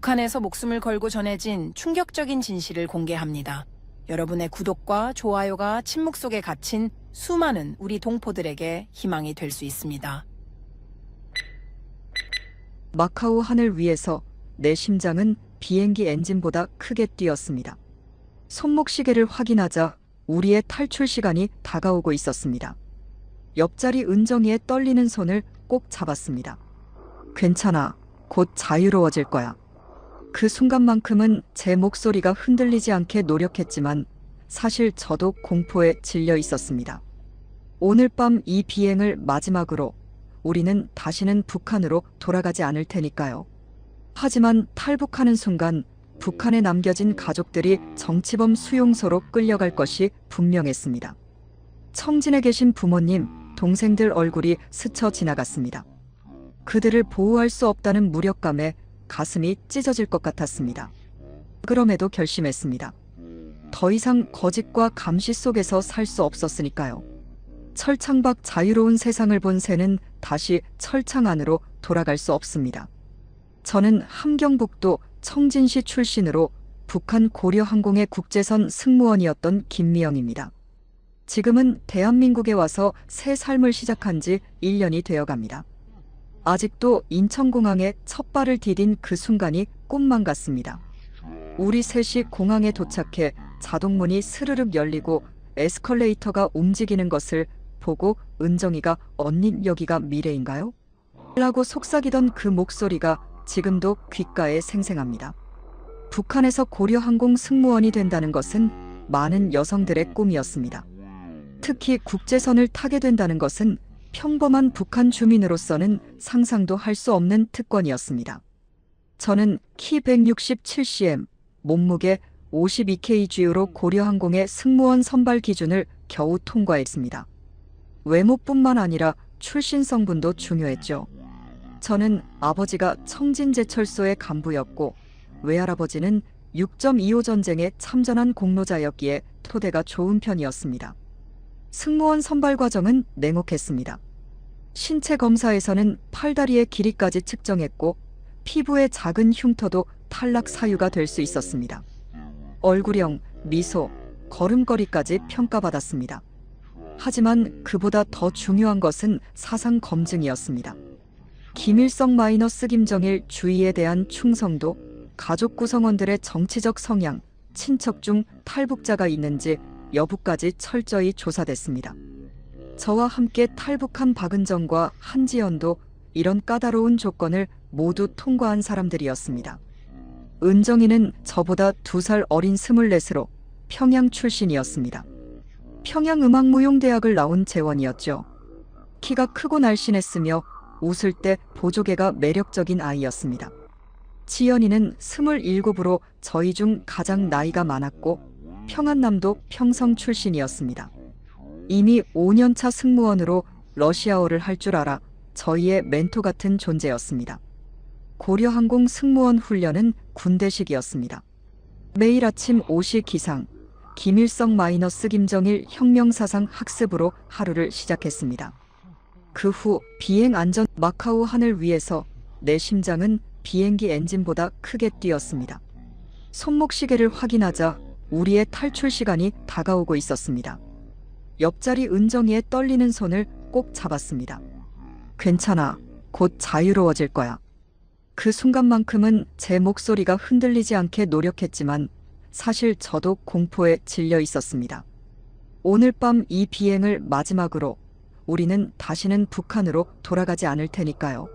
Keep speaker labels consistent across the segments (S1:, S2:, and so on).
S1: 북한에서 목숨을 걸고 전해진 충격적인 진실을 공개합니다. 여러분의 구독과 좋아요가 침묵 속에 갇힌 수많은 우리 동포들에게 희망이 될 수 있습니다.
S2: 마카오 하늘 위에서 내 심장은 비행기 엔진보다 크게 뛰었습니다. 손목시계를 확인하자 우리의 탈출 시간이 다가오고 있었습니다. 옆자리 은정이의 떨리는 손을 꼭 잡았습니다. 괜찮아. 곧 자유로워질 거야. 그 순간만큼은 제 목소리가 흔들리지 않게 노력했지만 사실 저도 공포에 질려 있었습니다. 오늘 밤 이 비행을 마지막으로 우리는 다시는 북한으로 돌아가지 않을 테니까요. 하지만 탈북하는 순간 북한에 남겨진 가족들이 정치범 수용소로 끌려갈 것이 분명했습니다. 청진에 계신 부모님, 동생들 얼굴이 스쳐 지나갔습니다. 그들을 보호할 수 없다는 무력감에 가슴이 찢어질 것 같았습니다. 그럼에도 결심했습니다. 더 이상 거짓과 감시 속에서 살 수 없었으니까요. 철창 밖 자유로운 세상을 본 새는 다시 철창 안으로 돌아갈 수 없습니다. 저는 함경북도 청진시 출신으로 북한 고려항공의 국제선 승무원이었던 김미영입니다. 지금은 대한민국에 와서 새 삶을 시작한 지 1년이 되어갑니다. 아직도 인천공항에 첫 발을 디딘 그 순간이 꿈만 같습니다. 우리 셋이 공항에 도착해 자동문이 스르륵 열리고 에스컬레이터가 움직이는 것을 보고 은정이가 언니 여기가 미래인가요? 라고 속삭이던 그 목소리가 지금도 귓가에 생생합니다. 북한에서 고려항공 승무원이 된다는 것은 많은 여성들의 꿈이었습니다. 특히 국제선을 타게 된다는 것은 평범한 북한 주민으로서는 상상도 할 수 없는 특권이었습니다. 저는 키 167cm, 몸무게 52kg로 고려항공의 승무원 선발 기준을 겨우 통과했습니다. 외모뿐만 아니라 출신 성분도 중요했죠. 저는 아버지가 청진제철소의 간부였고 외할아버지는 6.25 전쟁에 참전한 공로자였기에 토대가 좋은 편이었습니다. 승무원 선발 과정은 냉혹했습니다. 신체 검사에서는 팔다리의 길이까지 측정했고 피부의 작은 흉터도 탈락 사유가 될 수 있었습니다. 얼굴형, 미소, 걸음걸이까지 평가받았습니다. 하지만 그보다 더 중요한 것은 사상 검증이었습니다. 김일성 마이너스 김정일 주의에 대한 충성도, 가족 구성원들의 정치적 성향, 친척 중 탈북자가 있는지 여부까지 철저히 조사됐습니다. 저와 함께 탈북한 박은정과 한지연도 이런 까다로운 조건을 모두 통과한 사람들이었습니다. 은정이는 저보다 2살 어린 24으로 평양 출신이었습니다. 평양음악무용대학을 나온 재원이었죠. 키가 크고 날씬했으며 웃을 때 보조개가 매력적인 아이였습니다. 지연이는 27으로 저희 중 가장 나이가 많았고 평안남도 평성 출신이었습니다. 이미 5년차 승무원으로 러시아어를 할 줄 알아 저희의 멘토 같은 존재였습니다. 고려항공 승무원 훈련은 군대식이었습니다. 매일 아침 5시 기상, 김일성 마이너스 김정일 혁명사상 학습으로 하루를 시작했습니다. 그 후 비행 안전 마카오 하늘 위에서 내 심장은 비행기 엔진보다 크게 뛰었습니다. 손목시계를 확인하자 우리의 탈출 시간이 다가오고 있었습니다. 옆자리 은정이의 떨리는 손을 꼭 잡았습니다. 괜찮아. 곧 자유로워질 거야. 그 순간만큼은 제 목소리가 흔들리지 않게 노력했지만 사실 저도 공포에 질려 있었습니다. 오늘 밤 이 비행을 마지막으로 우리는 다시는 북한으로 돌아가지 않을 테니까요.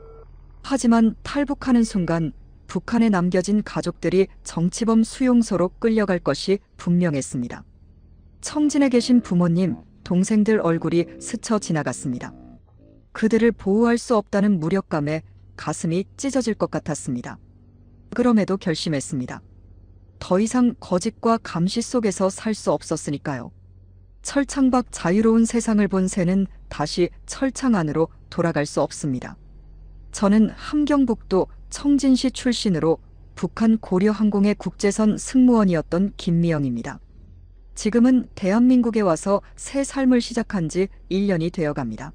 S2: 하지만 탈북하는 순간 북한에 남겨진 가족들이 정치범 수용소로 끌려갈 것이 분명했습니다. 청진에 계신 부모님, 동생들 얼굴이 스쳐 지나갔습니다. 그들을 보호할 수 없다는 무력감에 가슴이 찢어질 것 같았습니다. 그럼에도 결심했습니다. 더 이상 거짓과 감시 속에서 살 수 없었으니까요. 철창 밖 자유로운 세상을 본 새는 다시 철창 안으로 돌아갈 수 없습니다. 저는 함경북도 청진시 출신으로 북한 고려항공의 국제선 승무원이었던 김미영입니다. 지금은 대한민국에 와서 새 삶을 시작한 지 1년이 되어갑니다.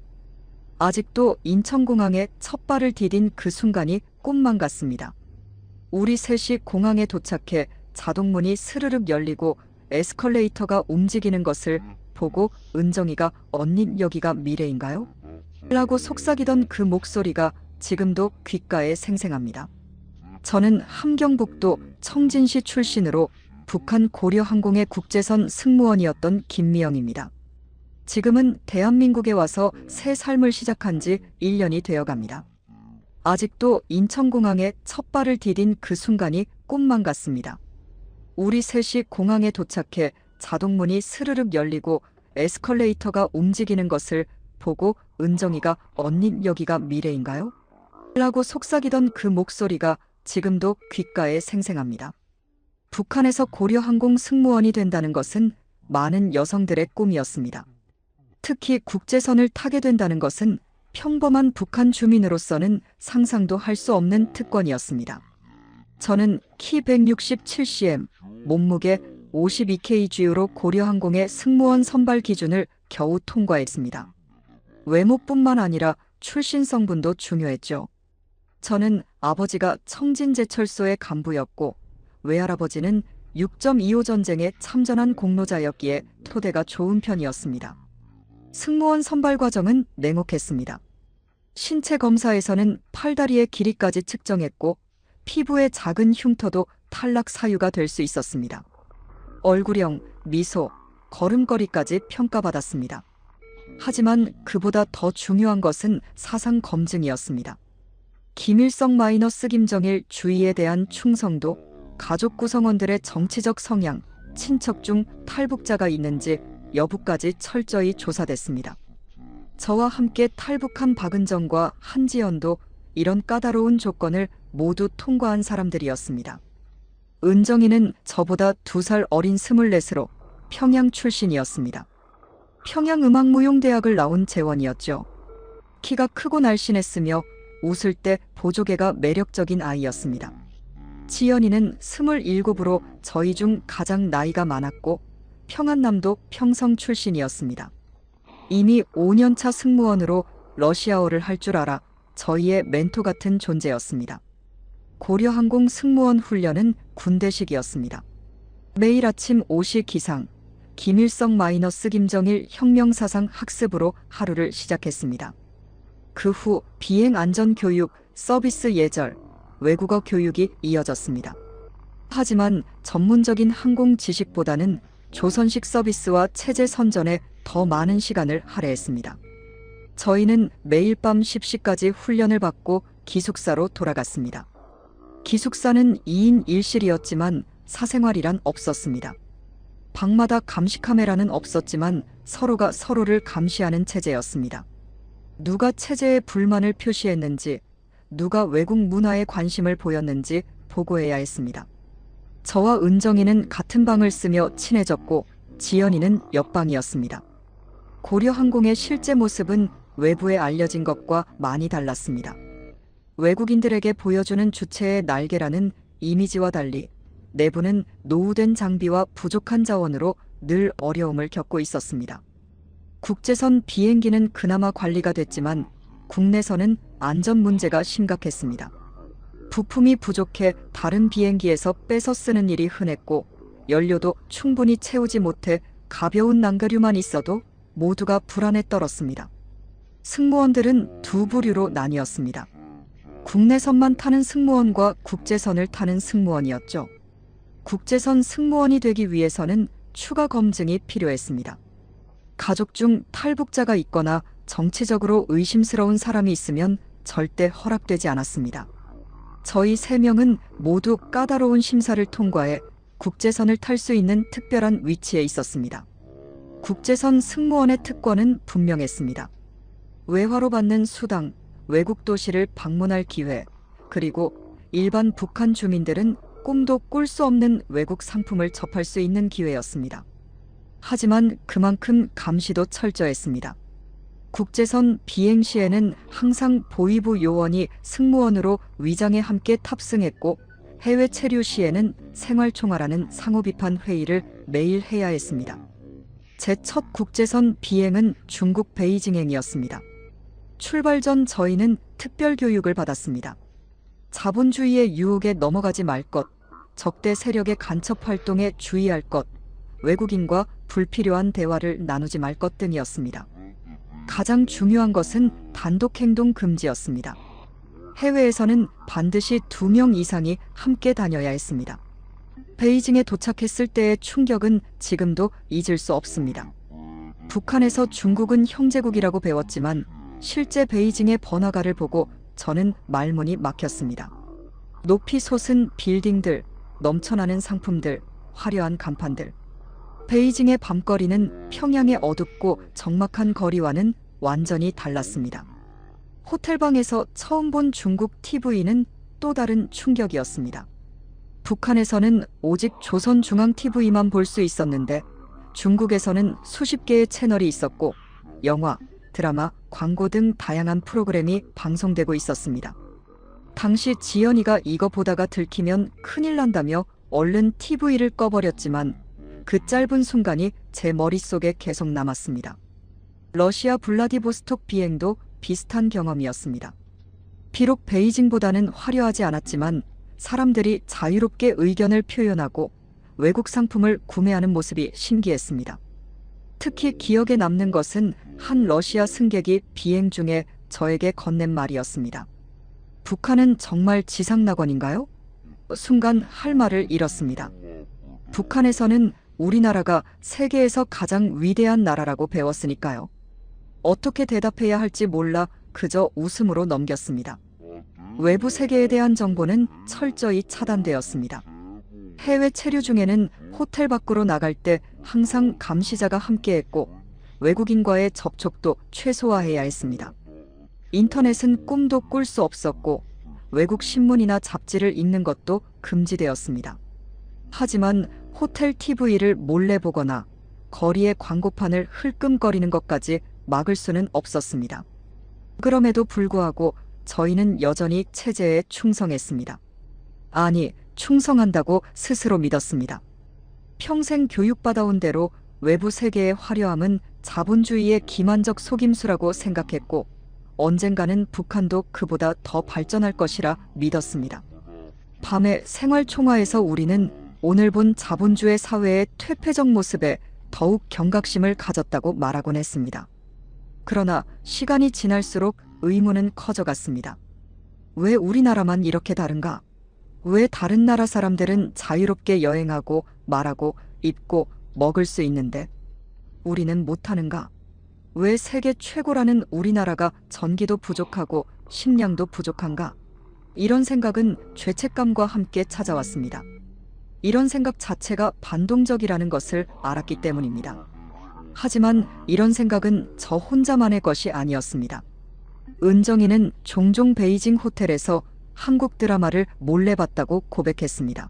S2: 아직도 인천공항에 첫 발을 디딘 그 순간이 꿈만 같습니다. 우리 셋이 공항에 도착해 자동문이 스르륵 열리고 에스컬레이터가 움직이는 것을 보고 은정이가 "언니, 여기가 미래인가요?" 라고 속삭이던 그 목소리가 지금도 귓가에 생생합니다. 저는 함경북도 청진시 출신으로 북한 고려항공의 국제선 승무원이었던 김미영입니다. 지금은 대한민국에 와서 새 삶을 시작한 지 1년이 되어갑니다. 아직도 인천공항에 첫 발을 디딘 그 순간이 꿈만 같습니다. 우리 셋이 공항에 도착해 자동문이 스르륵 열리고 에스컬레이터가 움직이는 것을 보고 은정이가 "언니, 여기가 미래인가요?" 라고 속삭이던 그 목소리가 지금도 귓가에 생생합니다. 북한에서 고려항공 승무원이 된다는 것은 많은 여성들의 꿈이었습니다. 특히 국제선을 타게 된다는 것은 평범한 북한 주민으로서는 상상도 할 수 없는 특권이었습니다. 저는 키 167cm, 몸무게 52kg로 고려항공의 승무원 선발 기준을 겨우 통과했습니다. 외모뿐만 아니라 출신 성분도 중요했죠. 저는 아버지가 청진제철소의 간부였고 외할아버지는 6.25 전쟁에 참전한 공로자였기에 토대가 좋은 편이었습니다. 승무원 선발 과정은 냉혹했습니다. 신체 검사에서는 팔다리의 길이까지 측정했고 피부의 작은 흉터도 탈락 사유가 될 수 있었습니다. 얼굴형, 미소, 걸음걸이까지 평가받았습니다. 하지만 그보다 더 중요한 것은 사상 검증이었습니다. 김일성 마이너스 김정일 주의에 대한 충성도, 가족 구성원들의 정치적 성향, 친척 중 탈북자가 있는지 여부까지 철저히 조사됐습니다. 저와 함께 탈북한 박은정과 한지연도 이런 까다로운 조건을 모두 통과한 사람들이었습니다. 은정이는 저보다 2살 어린 24으로 평양 출신이었습니다. 평양음악무용대학을 나온 재원이었죠. 키가 크고 날씬했으며 웃을 때 보조개가 매력적인 아이였습니다. 지연이는 27으로 저희 중 가장 나이가 많았고 평안남도 평성 출신이었습니다. 이미 5년차 승무원으로 러시아어를 할 줄 알아 저희의 멘토 같은 존재였습니다. 고려항공 승무원 훈련은 군대식이었습니다. 매일 아침 5시 기상, 김일성 마이너스 김정일 혁명사상 학습으로 하루를 시작했습니다. 그 후 비행 안전교육, 서비스 예절, 외국어 교육이 이어졌습니다. 하지만 전문적인 항공 지식보다는 조선식 서비스와 체제 선전에 더 많은 시간을 할애했습니다. 저희는 매일 밤 10시까지 훈련을 받고 기숙사로 돌아갔습니다. 기숙사는 2인 1실이었지만 사생활이란 없었습니다. 방마다 감시 카메라는 없었지만 서로가 서로를 감시하는 체제였습니다. 누가 체제에 불만을 표시했는지, 누가 외국 문화에 관심을 보였는지 보고해야 했습니다. 저와 은정이는 같은 방을 쓰며 친해졌고 지연이는 옆방이었습니다. 고려항공의 실제 모습은 외부에 알려진 것과 많이 달랐습니다. 외국인들에게 보여주는 주체의 날개라는 이미지와 달리 내부는 노후된 장비와 부족한 자원으로 늘 어려움을 겪고 있었습니다. 국제선 비행기는 그나마 관리가 됐지만 국내선은 안전 문제가 심각했습니다. 부품이 부족해 다른 비행기에서 뺏어 쓰는 일이 흔했고 연료도 충분히 채우지 못해 가벼운 난가류만 있어도 모두가 불안에 떨었습니다. 승무원들은 두 부류로 나뉘었습니다. 국내선만 타는 승무원과 국제선을 타는 승무원이었죠. 국제선 승무원이 되기 위해서는 추가 검증이 필요했습니다. 가족 중 탈북자가 있거나 정치적으로 의심스러운 사람이 있으면 절대 허락되지 않았습니다. 저희 3명은 모두 까다로운 심사를 통과해 국제선을 탈 수 있는 특별한 위치에 있었습니다. 국제선 승무원의 특권은 분명했습니다. 외화로 받는 수당, 외국 도시를 방문할 기회, 그리고 일반 북한 주민들은 꿈도 꿀 수 없는 외국 상품을 접할 수 있는 기회였습니다. 하지만 그만큼 감시도 철저했습니다. 국제선 비행 시에는 항상 보위부 요원이 승무원으로 위장에 함께 탑승했고 해외 체류 시에는 생활총괄하는 상호비판 회의를 매일 해야 했습니다. 제 첫 국제선 비행은 중국 베이징행이었습니다. 출발 전 저희는 특별 교육을 받았습니다. 자본주의의 유혹에 넘어가지 말 것, 적대 세력의 간첩 활동에 주의할 것, 외국인과 불필요한 대화를 나누지 말 것 등이었습니다. 가장 중요한 것은 단독 행동 금지였습니다. 해외에서는 반드시 2명 이상이 함께 다녀야 했습니다. 베이징에 도착했을 때의 충격은 지금도 잊을 수 없습니다. 북한에서 중국은 형제국이라고 배웠지만 실제 베이징의 번화가를 보고 저는 말문이 막혔습니다. 높이 솟은 빌딩들, 넘쳐나는 상품들, 화려한 간판들. 베이징의 밤거리는 평양의 어둡고 적막한 거리와는 완전히 달랐습니다. 호텔방에서 처음 본 중국 TV는 또 다른 충격이었습니다. 북한에서는 오직 조선중앙TV만 볼 수 있었는데 중국에서는 수십 개의 채널이 있었고 영화, 드라마, 광고 등 다양한 프로그램이 방송되고 있었습니다. 당시 지연이가 이거 보다가 들키면 큰일 난다며 얼른 TV를 꺼버렸지만 그 짧은 순간이 제 머릿속에 계속 남았습니다. 러시아 블라디보스톡 비행도 비슷한 경험이었습니다. 비록 베이징보다는 화려하지 않았지만 사람들이 자유롭게 의견을 표현하고 외국 상품을 구매하는 모습이 신기했습니다. 특히 기억에 남는 것은 한 러시아 승객이 비행 중에 저에게 건넨 말이었습니다. 북한은 정말 지상낙원인가요? 순간 할 말을 잃었습니다. 북한에서는 우리나라가 세계에서 가장 위대한 나라라고 배웠으니까요. 어떻게 대답해야 할지 몰라 그저 웃음으로 넘겼습니다. 외부 세계에 대한 정보는 철저히 차단되었습니다. 해외 체류 중에는 호텔 밖으로 나갈 때 항상 감시자가 함께했고 외국인과의 접촉도 최소화해야 했습니다. 인터넷은 꿈도 꿀 수 없었고 외국 신문이나 잡지를 읽는 것도 금지되었습니다. 하지만 호텔 TV를 몰래 보거나 거리의 광고판을 흘끔거리는 것까지 막을 수는 없었습니다. 그럼에도 불구하고 저희는 여전히 체제에 충성했습니다. 아니, 충성한다고 스스로 믿었습니다. 평생 교육받아온 대로 외부 세계의 화려함은 자본주의의 기만적 속임수라고 생각했고 언젠가는 북한도 그보다 더 발전할 것이라 믿었습니다. 밤의 생활총화에서 우리는 오늘 본 자본주의 사회의 퇴폐적 모습에 더욱 경각심을 가졌다고 말하곤 했습니다. 그러나 시간이 지날수록 의문은 커져갔습니다. 왜 우리나라만 이렇게 다른가? 왜 다른 나라 사람들은 자유롭게 여행하고 말하고 입고 먹을 수 있는데 우리는 못하는가? 왜 세계 최고라는 우리나라가 전기도 부족하고 식량도 부족한가? 이런 생각은 죄책감과 함께 찾아왔습니다. 이런 생각 자체가 반동적이라는 것을 알았기 때문입니다. 하지만 이런 생각은 저 혼자만의 것이 아니었습니다. 은정이는 종종 베이징 호텔에서 한국 드라마를 몰래 봤다고 고백했습니다.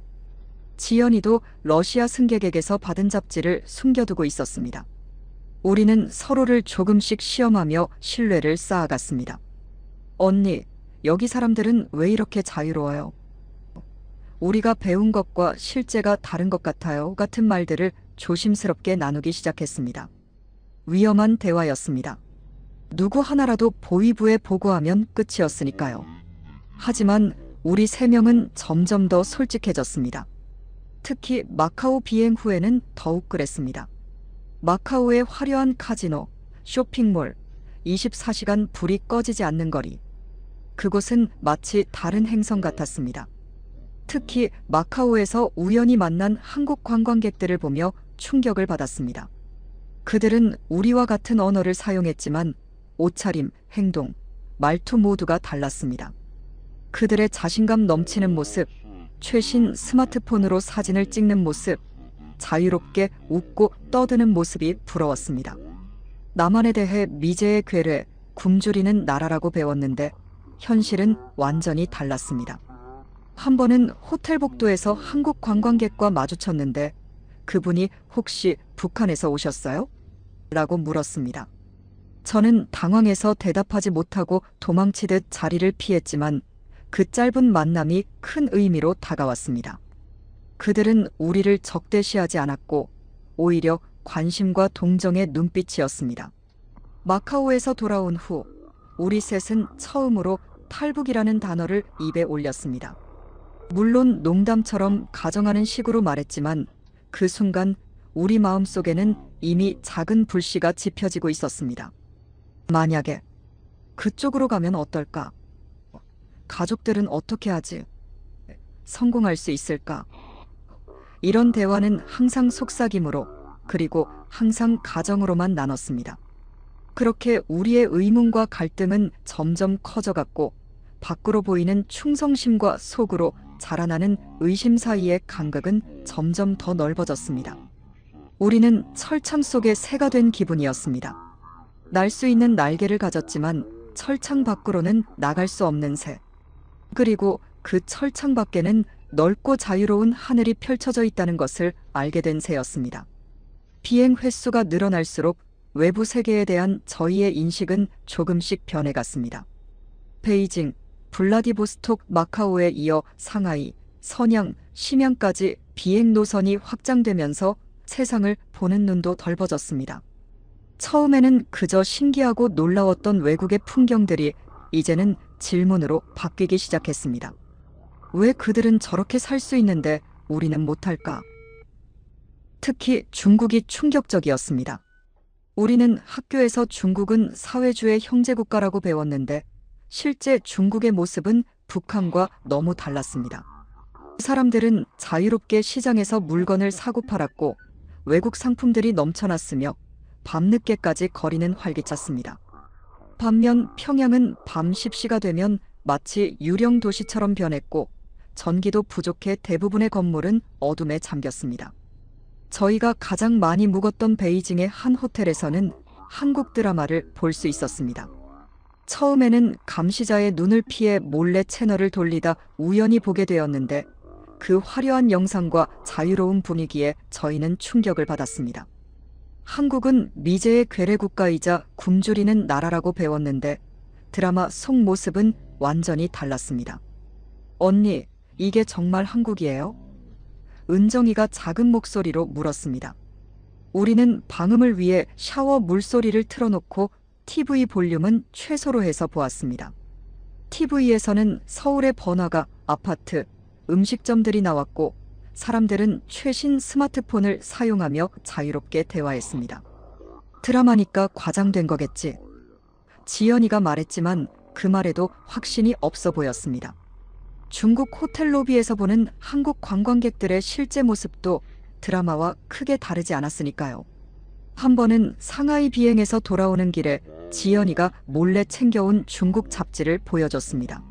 S2: 지연이도 러시아 승객에게서 받은 잡지를 숨겨두고 있었습니다. 우리는 서로를 조금씩 시험하며 신뢰를 쌓아갔습니다. 언니, 여기 사람들은 왜 이렇게 자유로워요? 우리가 배운 것과 실제가 다른 것 같아요. 같은 말들을 조심스럽게 나누기 시작했습니다. 위험한 대화였습니다. 누구 하나라도 보위부에 보고하면 끝이었으니까요. 하지만 우리 3명은 점점 더 솔직해졌습니다. 특히 마카오 비행 후에는 더욱 그랬습니다. 마카오의 화려한 카지노, 쇼핑몰, 24시간 불이 꺼지지 않는 거리. 그곳은 마치 다른 행성 같았습니다. 특히 마카오에서 우연히 만난 한국 관광객들을 보며 충격을 받았습니다. 그들은 우리와 같은 언어를 사용했지만 옷차림, 행동, 말투 모두가 달랐습니다. 그들의 자신감 넘치는 모습, 최신 스마트폰으로 사진을 찍는 모습, 자유롭게 웃고 떠드는 모습이 부러웠습니다. 남한에 대해 미제의 괴뢰, 굶주리는 나라라고 배웠는데 현실은 완전히 달랐습니다. 한 번은 호텔 복도에서 한국 관광객과 마주쳤는데 그분이 혹시 북한에서 오셨어요? 라고 물었습니다. 저는 당황해서 대답하지 못하고 도망치듯 자리를 피했지만 그 짧은 만남이 큰 의미로 다가왔습니다. 그들은 우리를 적대시하지 않았고 오히려 관심과 동정의 눈빛이었습니다. 마카오에서 돌아온 후 우리 셋은 처음으로 탈북이라는 단어를 입에 올렸습니다. 물론 농담처럼 가정하는 식으로 말했지만 그 순간 우리 마음속에는 이미 작은 불씨가 지펴지고 있었습니다. 만약에 그쪽으로 가면 어떨까? 가족들은 어떻게 하지? 성공할 수 있을까? 이런 대화는 항상 속삭임으로, 그리고 항상 가정으로만 나눴습니다. 그렇게 우리의 의문과 갈등은 점점 커져갔고, 밖으로 보이는 충성심과 속으로 자라나는 의심 사이의 간극은 점점 더 넓어졌습니다. 우리는 철창 속의 새가 된 기분이었습니다. 날 수 있는 날개를 가졌지만 철창 밖으로는 나갈 수 없는 새. 그리고 그 철창 밖에는 넓고 자유로운 하늘이 펼쳐져 있다는 것을 알게 된 새였습니다. 비행 횟수가 늘어날수록 외부 세계에 대한 저희의 인식은 조금씩 변해갔습니다. 베이징, 블라디보스톡, 마카오에 이어 상하이, 선양, 심양까지 비행 노선이 확장되면서 세상을 보는 눈도 덜버졌습니다. 처음에는 그저 신기하고 놀라웠던 외국의 풍경들이 이제는 질문으로 바뀌기 시작했습니다. 왜 그들은 저렇게 살 수 있는데 우리는 못할까? 특히 중국이 충격적이었습니다. 우리는 학교에서 중국은 사회주의 형제국가라고 배웠는데 실제 중국의 모습은 북한과 너무 달랐습니다. 사람들은 자유롭게 시장에서 물건을 사고 팔았고 외국 상품들이 넘쳐났으며 밤늦게까지 거리는 활기찼습니다. 반면 평양은 밤 10시가 되면 마치 유령 도시처럼 변했고 전기도 부족해 대부분의 건물은 어둠에 잠겼습니다. 저희가 가장 많이 묵었던 베이징의 한 호텔에서는 한국 드라마를 볼 수 있었습니다. 처음에는 감시자의 눈을 피해 몰래 채널을 돌리다 우연히 보게 되었는데 그 화려한 영상과 자유로운 분위기에 저희는 충격을 받았습니다. 한국은 미제의 괴뢰국가이자 굶주리는 나라라고 배웠는데 드라마 속 모습은 완전히 달랐습니다. 언니, 이게 정말 한국이에요? 은정이가 작은 목소리로 물었습니다. 우리는 방음을 위해 샤워 물소리를 틀어놓고 TV 볼륨은 최소로 해서 보았습니다. TV에서는 서울의 번화가, 아파트, 음식점들이 나왔고 사람들은 최신 스마트폰을 사용하며 자유롭게 대화했습니다. 드라마니까 과장된 거겠지. 지연이가 말했지만 그 말에도 확신이 없어 보였습니다. 중국 호텔 로비에서 보는 한국 관광객들의 실제 모습도 드라마와 크게 다르지 않았으니까요. 한 번은 상하이 비행해서 돌아오는 길에 지연이가 몰래 챙겨온 중국 잡지를 보여줬습니다.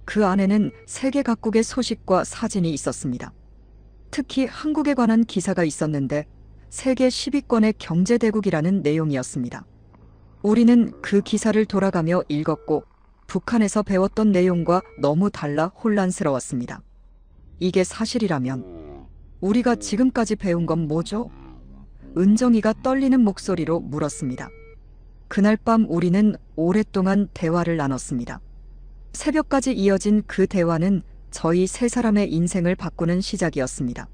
S2: 그 안에는 세계 각국의 소식과 사진이 있었습니다. 특히 한국에 관한 기사가 있었는데 세계 10위권의 경제대국이라는 내용이었습니다. 우리는 그 기사를 돌아가며 읽었고 북한에서 배웠던 내용과 너무 달라 혼란스러웠습니다. 이게 사실이라면 우리가 지금까지 배운 건 뭐죠? 은정이가 떨리는 목소리로 물었습니다. 그날 밤 우리는 오랫동안 대화를 나눴습니다. 새벽까지 이어진 그 대화는 저희 세 사람의 인생을 바꾸는 시작이었습니다.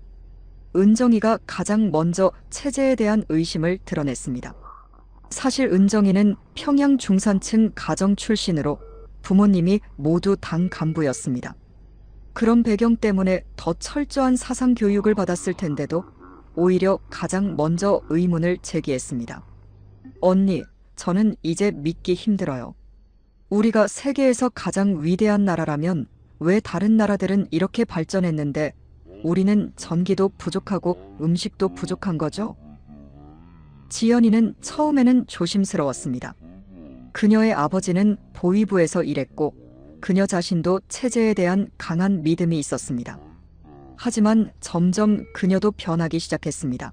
S2: 은정이가 가장 먼저 체제에 대한 의심을 드러냈습니다. 사실 은정이는 평양 중산층 가정 출신으로 부모님이 모두 당 간부였습니다. 그런 배경 때문에 더 철저한 사상 교육을 받았을 텐데도 오히려 가장 먼저 의문을 제기했습니다. 언니, 저는 이제 믿기 힘들어요. 우리가 세계에서 가장 위대한 나라라면 왜 다른 나라들은 이렇게 발전했는데 우리는 전기도 부족하고 음식도 부족한 거죠? 지연이는 처음에는 조심스러웠습니다. 그녀의 아버지는 보위부에서 일했고 그녀 자신도 체제에 대한 강한 믿음이 있었습니다. 하지만 점점 그녀도 변하기 시작했습니다.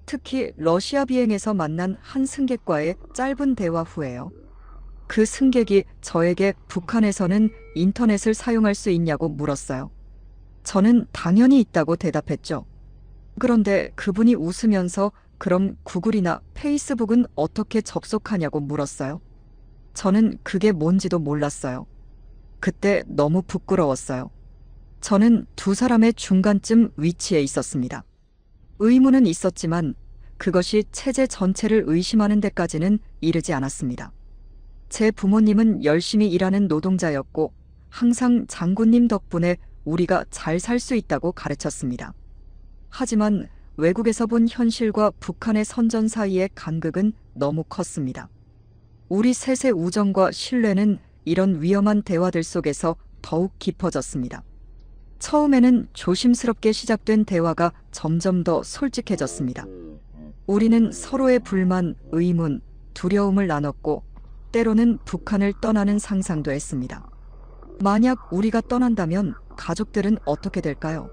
S2: 특히 러시아 비행에서 만난 한 승객과의 짧은 대화 후에요. 그 승객이 저에게 북한에서는 인터넷을 사용할 수 있냐고 물었어요. 저는 당연히 있다고 대답했죠. 그런데 그분이 웃으면서 그럼 구글이나 페이스북은 어떻게 접속하냐고 물었어요. 저는 그게 뭔지도 몰랐어요. 그때 너무 부끄러웠어요. 저는 두 사람의 중간쯤 위치해 있었습니다. 의문은 있었지만 그것이 체제 전체를 의심하는 데까지는 이르지 않았습니다. 제 부모님은 열심히 일하는 노동자였고 항상 장군님 덕분에 우리가 잘 살 수 있다고 가르쳤습니다. 하지만 외국에서 본 현실과 북한의 선전 사이의 간극은 너무 컸습니다. 우리 셋의 우정과 신뢰는 이런 위험한 대화들 속에서 더욱 깊어졌습니다. 처음에는 조심스럽게 시작된 대화가 점점 더 솔직해졌습니다. 우리는 서로의 불만, 의문, 두려움을 나눴고 때로는 북한을 떠나는 상상도 했습니다. 만약 우리가 떠난다면 가족들은 어떻게 될까요?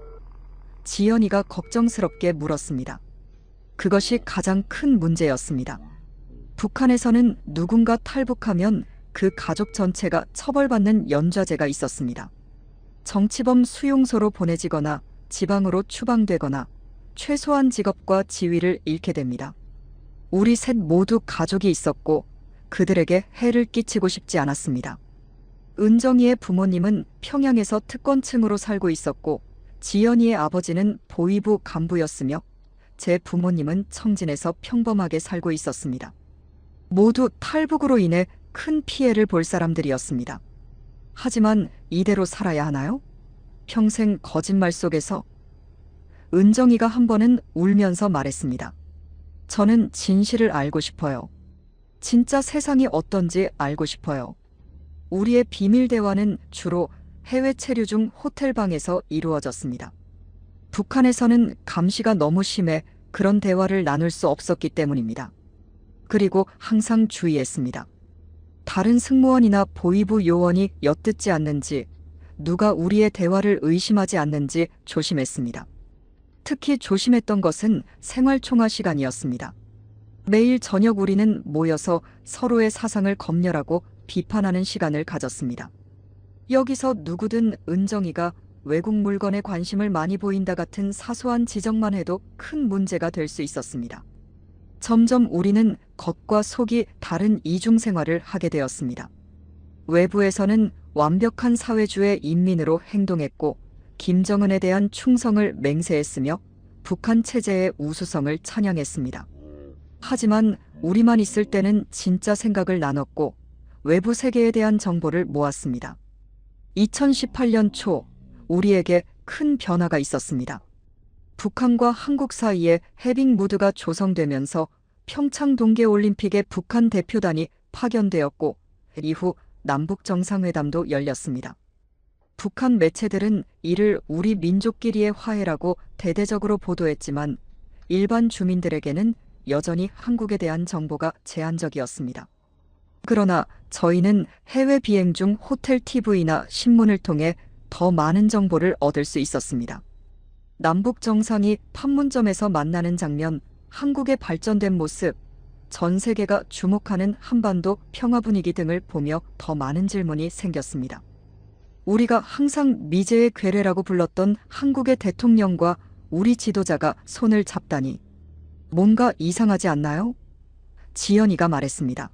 S2: 지연이가 걱정스럽게 물었습니다. 그것이 가장 큰 문제였습니다. 북한에서는 누군가 탈북하면 그 가족 전체가 처벌받는 연좌제가 있었습니다. 정치범 수용소로 보내지거나 지방으로 추방되거나 최소한 직업과 지위를 잃게 됩니다. 우리 셋 모두 가족이 있었고 그들에게 해를 끼치고 싶지 않았습니다. 은정이의 부모님은 평양에서 특권층으로 살고 있었고 지연이의 아버지는 보위부 간부였으며 제 부모님은 청진에서 평범하게 살고 있었습니다. 모두 탈북으로 인해 큰 피해를 볼 사람들이었습니다. 하지만 이대로 살아야 하나요? 평생 거짓말 속에서? 은정이가 한 번은 울면서 말했습니다. 저는 진실을 알고 싶어요. 진짜 세상이 어떤지 알고 싶어요. 우리의 비밀 대화는 주로 해외 체류 중 호텔방에서 이루어졌습니다. 북한에서는 감시가 너무 심해 그런 대화를 나눌 수 없었기 때문입니다. 그리고 항상 주의했습니다. 다른 승무원이나 보위부 요원이 엿듣지 않는지, 누가 우리의 대화를 의심하지 않는지 조심했습니다. 특히 조심했던 것은 생활총화 시간이었습니다. 매일 저녁 우리는 모여서 서로의 사상을 검열하고 비판하는 시간을 가졌습니다. 여기서 누구든 은정이가 외국 물건에 관심을 많이 보인다 같은 사소한 지적만 해도 큰 문제가 될 수 있었습니다. 점점 우리는 겉과 속이 다른 이중생활을 하게 되었습니다. 외부에서는 완벽한 사회주의 인민으로 행동했고 김정은에 대한 충성을 맹세했으며 북한 체제의 우수성을 찬양했습니다. 하지만 우리만 있을 때는 진짜 생각을 나눴고 외부 세계에 대한 정보를 모았습니다. 2018년 초 우리에게 큰 변화가 있었습니다. 북한과 한국 사이에 해빙 무드가 조성되면서 평창 동계올림픽에 북한 대표단이 파견되었고 이후 남북 정상회담도 열렸습니다. 북한 매체들은 이를 우리 민족끼리의 화해라고 대대적으로 보도했지만 일반 주민들에게는 여전히 한국에 대한 정보가 제한적이었습니다. 그러나 저희는 해외 비행 중 호텔 TV나 신문을 통해 더 많은 정보를 얻을 수 있었습니다. 남북 정상이 판문점에서 만나는 장면, 한국의 발전된 모습, 전 세계가 주목하는 한반도 평화 분위기 등을 보며 더 많은 질문이 생겼습니다. 우리가 항상 미제의 괴뢰라고 불렀던 한국의 대통령과 우리 지도자가 손을 잡다니 뭔가 이상하지 않나요? 지연이가 말했습니다.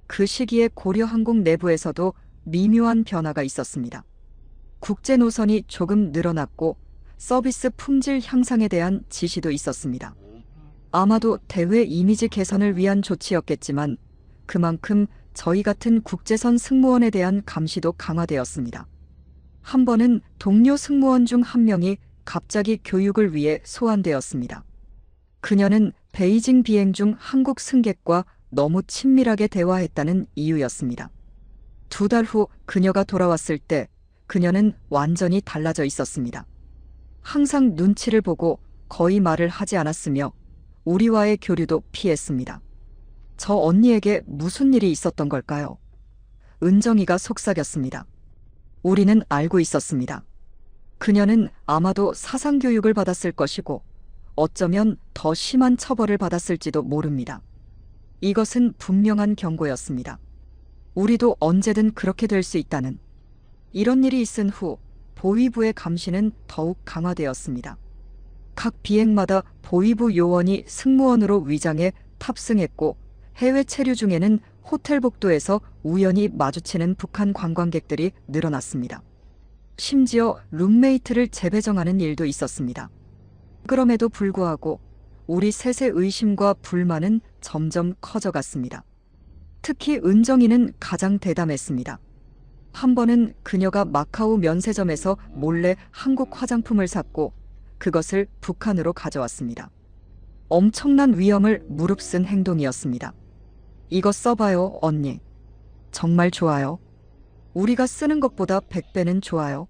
S2: 그 시기에 고려항공 내부에서도 미묘한 변화가 있었습니다. 국제 노선이 조금 늘어났고 서비스 품질 향상에 대한 지시도 있었습니다. 아마도 대외 이미지 개선을 위한 조치였겠지만 그만큼 저희 같은 국제선 승무원에 대한 감시도 강화되었습니다. 한 번은 동료 승무원 중 한 명이 갑자기 교육을 위해 소환되었습니다. 그녀는 베이징 비행 중 한국 승객과 너무 친밀하게 대화했다는 이유였습니다. 2달 후 그녀가 돌아왔을 때 그녀는 완전히 달라져 있었습니다. 항상 눈치를 보고 거의 말을 하지 않았으며 우리와의 교류도 피했습니다. 저 언니에게 무슨 일이 있었던 걸까요? 은정이가 속삭였습니다. 우리는 알고 있었습니다. 그녀는 아마도 사상교육을 받았을 것이고 어쩌면 더 심한 처벌을 받았을지도 모릅니다. 이것은 분명한 경고였습니다. 우리도 언제든 그렇게 될 수 있다는. 이런 일이 있은 후 보위부의 감시는 더욱 강화되었습니다. 각 비행마다 보위부 요원이 승무원으로 위장해 탑승했고 해외 체류 중에는 호텔 복도에서 우연히 마주치는 북한 관광객들이 늘어났습니다. 심지어 룸메이트를 재배정하는 일도 있었습니다. 그럼에도 불구하고 우리 셋의 의심과 불만은 점점 커져갔습니다. 특히 은정이는 가장 대담했습니다. 한 번은 그녀가 마카오 면세점에서 몰래 한국 화장품을 샀고 그것을 북한으로 가져왔습니다. 엄청난 위험을 무릅쓴 행동이었습니다. 이거 써봐요, 언니. 정말 좋아요. 우리가 쓰는 것보다 100배는 좋아요.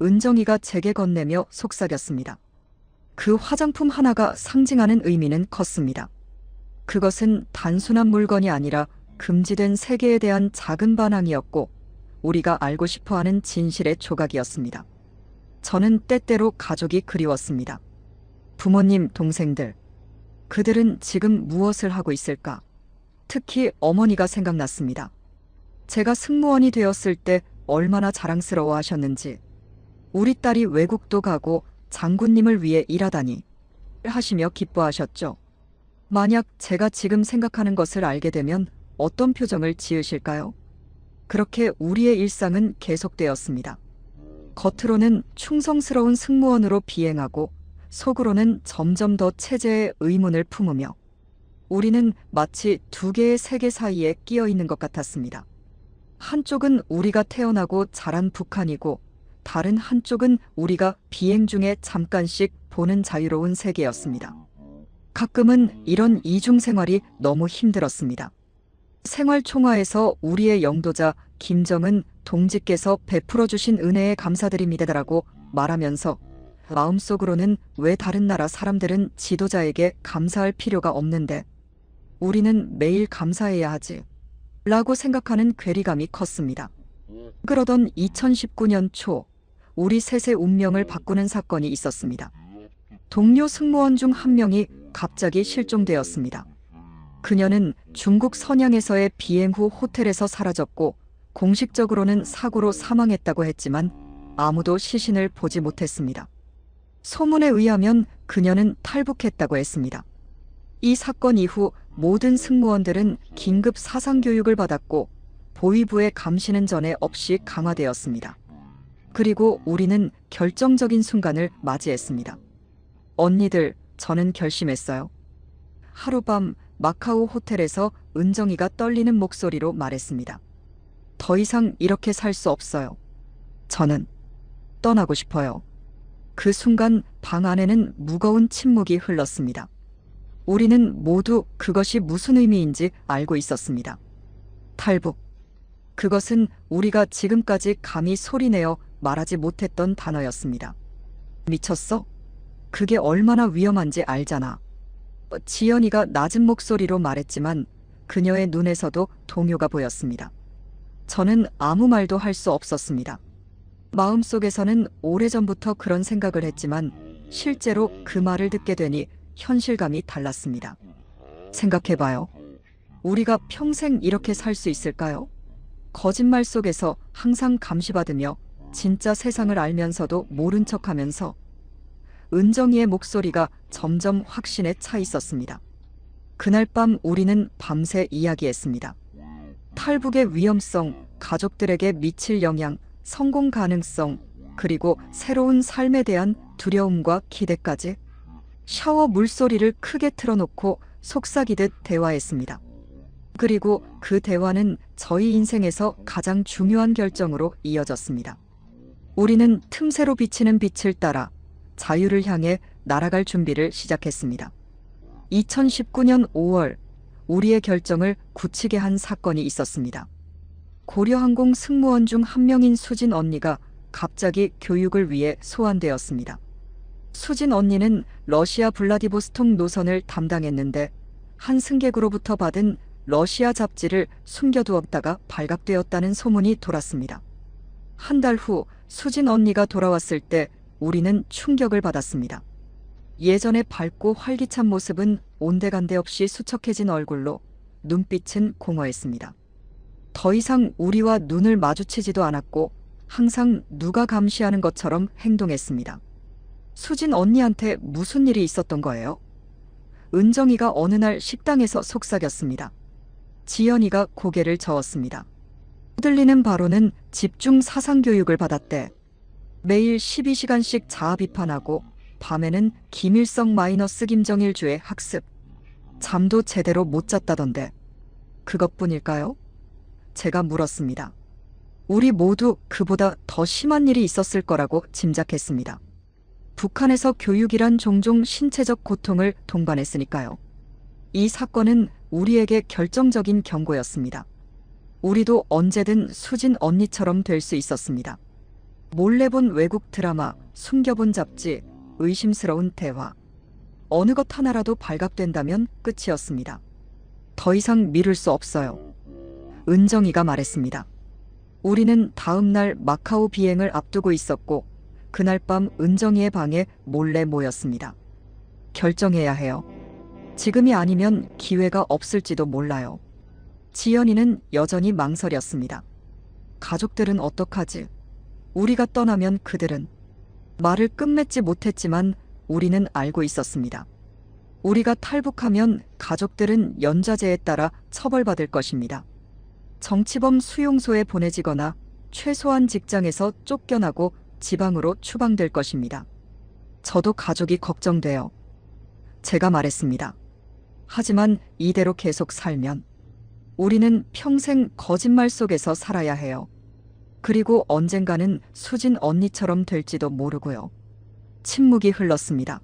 S2: 은정이가 제게 건네며 속삭였습니다. 그 화장품 하나가 상징하는 의미는 컸습니다. 그것은 단순한 물건이 아니라 금지된 세계에 대한 작은 반항이었고 우리가 알고 싶어하는 진실의 조각이었습니다. 저는 때때로 가족이 그리웠습니다. 부모님, 동생들. 그들은 지금 무엇을 하고 있을까? 특히 어머니가 생각났습니다. 제가 승무원이 되었을 때 얼마나 자랑스러워 하셨는지. 우리 딸이 외국도 가고 장군님을 위해 일하다니 하시며 기뻐하셨죠. 만약 제가 지금 생각하는 것을 알게 되면 어떤 표정을 지으실까요? 그렇게 우리의 일상은 계속되었습니다. 겉으로는 충성스러운 승무원으로 비행하고 속으로는 점점 더 체제의 의문을 품으며 우리는 마치 두 개의 세계 사이에 끼어 있는 것 같았습니다. 한쪽은 우리가 태어나고 자란 북한이고 다른 한쪽은 우리가 비행 중에 잠깐씩 보는 자유로운 세계였습니다. 가끔은 이런 이중 생활이 너무 힘들었습니다. 생활 총화에서 우리의 영도자 김정은 동지께서 베풀어 주신 은혜에 감사드립니다라고 말하면서 마음속으로는 왜 다른 나라 사람들은 지도자에게 감사할 필요가 없는데 우리는 매일 감사해야 하지 라고 생각하는 괴리감이 컸습니다. 그러던 2019년 초 우리 셋의 운명을 바꾸는 사건이 있었습니다. 동료 승무원 중 한 명이 갑자기 실종되었습니다. 그녀는 중국 선양에서의 비행 후 호텔에서 사라졌고 공식적으로는 사고로 사망했다고 했지만 아무도 시신을 보지 못했습니다. 소문에 의하면 그녀는 탈북했다고 했습니다. 이 사건 이후 모든 승무원들은 긴급 사상교육을 받았고 보위부의 감시는 전에 없이 강화되었습니다. 그리고 우리는 결정적인 순간을 맞이했습니다. 언니들, 저는 결심했어요. 하룻밤 마카오 호텔에서 은정이가 떨리는 목소리로 말했습니다. 더 이상 이렇게 살 수 없어요. 저는 떠나고 싶어요. 그 순간 방 안에는 무거운 침묵이 흘렀습니다. 우리는 모두 그것이 무슨 의미인지 알고 있었습니다. 탈북. 그것은 우리가 지금까지 감히 소리내어 말하지 못했던 단어였습니다. 미쳤어? 그게 얼마나 위험한지 알잖아. 지연이가 낮은 목소리로 말했지만 그녀의 눈에서도 동요가 보였습니다. 저는 아무 말도 할 수 없었습니다. 마음속에서는 오래전부터 그런 생각을 했지만 실제로 그 말을 듣게 되니 현실감이 달랐습니다. 생각해봐요. 우리가 평생 이렇게 살 수 있을까요? 거짓말 속에서 항상 감시받으며 진짜 세상을 알면서도 모른 척하면서 은정이의 목소리가 점점 확신에 차 있었습니다. 그날 밤 우리는 밤새 이야기했습니다. 탈북의 위험성, 가족들에게 미칠 영향, 성공 가능성, 그리고 새로운 삶에 대한 두려움과 기대까지 샤워 물소리를 크게 틀어놓고 속삭이듯 대화했습니다. 그리고 그 대화는 저희 인생에서 가장 중요한 결정으로 이어졌습니다. 우리는 틈새로 비치는 빛을 따라 자유를 향해 날아갈 준비를 시작했습니다. 2019년 5월 우리의 결정을 굳히게 한 사건이 있었습니다. 고려항공 승무원 중 한 명인 수진 언니가 갑자기 교육을 위해 소환되었습니다. 수진 언니는 러시아 블라디보스톡 노선을 담당했는데 한 승객으로부터 받은 러시아 잡지를 숨겨두었다가 발각되었다는 소문이 돌았습니다. 한 달 후 수진 언니가 돌아왔을 때 우리는 충격을 받았습니다. 예전의 밝고 활기찬 모습은 온데간데 없이 수척해진 얼굴로 눈빛은 공허했습니다. 더 이상 우리와 눈을 마주치지도 않았고 항상 누가 감시하는 것처럼 행동했습니다. 수진 언니한테 무슨 일이 있었던 거예요? 은정이가 어느 날 식당에서 속삭였습니다. 지연이가 고개를 저었습니다. 들리는 바로는 집중 사상교육을 받았대. 매일 12시간씩 자아 비판하고 밤에는 김일성 마이너스 김정일주의 학습. 잠도 제대로 못 잤다던데. 그것뿐일까요? 제가 물었습니다. 우리 모두 그보다 더 심한 일이 있었을 거라고 짐작했습니다. 북한에서 교육이란 종종 신체적 고통을 동반했으니까요. 이 사건은 우리에게 결정적인 경고였습니다. 우리도 언제든 수진 언니처럼 될 수 있었습니다. 몰래 본 외국 드라마, 숨겨본 잡지, 의심스러운 대화. 어느 것 하나라도 발각된다면 끝이었습니다. 더 이상 미룰 수 없어요. 은정이가 말했습니다. 우리는 다음 날 마카오 비행을 앞두고 있었고 그날 밤 은정이의 방에 몰래 모였습니다. 결정해야 해요. 지금이 아니면 기회가 없을지도 몰라요. 지연이는 여전히 망설였습니다. 가족들은 어떡하지? 우리가 떠나면 그들은? 말을 끝맺지 못했지만 우리는 알고 있었습니다. 우리가 탈북하면 가족들은 연좌제에 따라 처벌받을 것입니다. 정치범 수용소에 보내지거나 최소한 직장에서 쫓겨나고 지방으로 추방될 것입니다. 저도 가족이 걱정돼요. 제가 말했습니다. 하지만 이대로 계속 살면 우리는 평생 거짓말 속에서 살아야 해요. 그리고 언젠가는 수진 언니처럼 될지도 모르고요. 침묵이 흘렀습니다.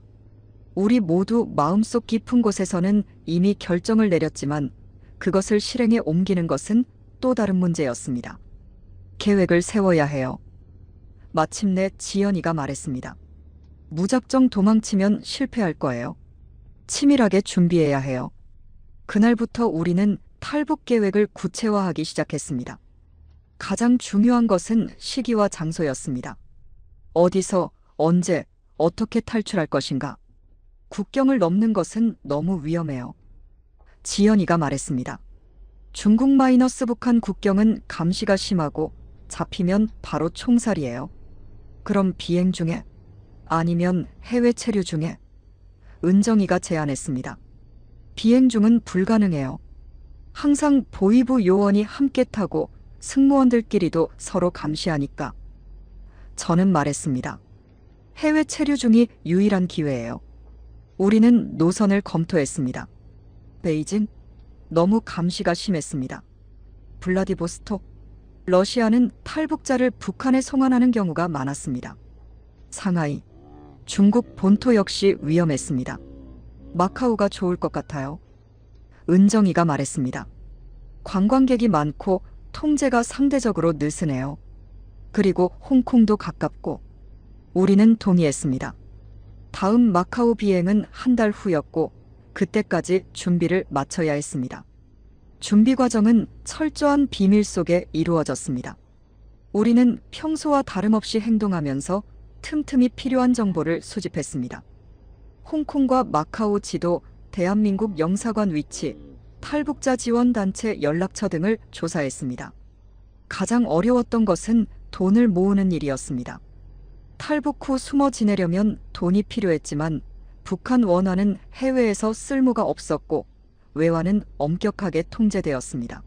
S2: 우리 모두 마음속 깊은 곳에서는 이미 결정을 내렸지만 그것을 실행에 옮기는 것은 또 다른 문제였습니다. 계획을 세워야 해요. 마침내 지연이가 말했습니다. 무작정 도망치면 실패할 거예요. 치밀하게 준비해야 해요. 그날부터 우리는 탈북 계획을 구체화하기 시작했습니다. 가장 중요한 것은 시기와 장소였습니다. 어디서, 언제, 어떻게 탈출할 것인가? 국경을 넘는 것은 너무 위험해요. 지연이가 말했습니다. 중국 마이너스 북한 국경은 감시가 심하고 잡히면 바로 총살이에요. 그럼 비행 중에, 아니면 해외 체류 중에? 은정이가 제안했습니다. 비행 중은 불가능해요. 항상 보위부 요원이 함께 타고 승무원들끼리도 서로 감시하니까. 저는 말했습니다. 해외 체류 중이 유일한 기회예요. 우리는 노선을 검토했습니다. 베이징? 너무 감시가 심했습니다. 블라디보스톡? 러시아는 탈북자를 북한에 송환하는 경우가 많았습니다. 상하이? 중국 본토 역시 위험했습니다. 마카오가 좋을 것 같아요. 은정이가 말했습니다. 관광객이 많고 통제가 상대적으로 느슨해요. 그리고 홍콩도 가깝고. 우리는 동의했습니다. 다음 마카오 비행은 한 달 후였고 그때까지 준비를 마쳐야 했습니다. 준비 과정은 철저한 비밀 속에 이루어졌습니다. 우리는 평소와 다름없이 행동하면서 틈틈이 필요한 정보를 수집했습니다. 홍콩과 마카오 지도, 대한민국 영사관 위치, 탈북자 지원 단체 연락처 등을 조사했습니다. 가장 어려웠던 것은 돈을 모으는 일이었습니다. 탈북 후 숨어 지내려면 돈이 필요했지만 북한 원화는 해외에서 쓸모가 없었고 외화는 엄격하게 통제되었습니다.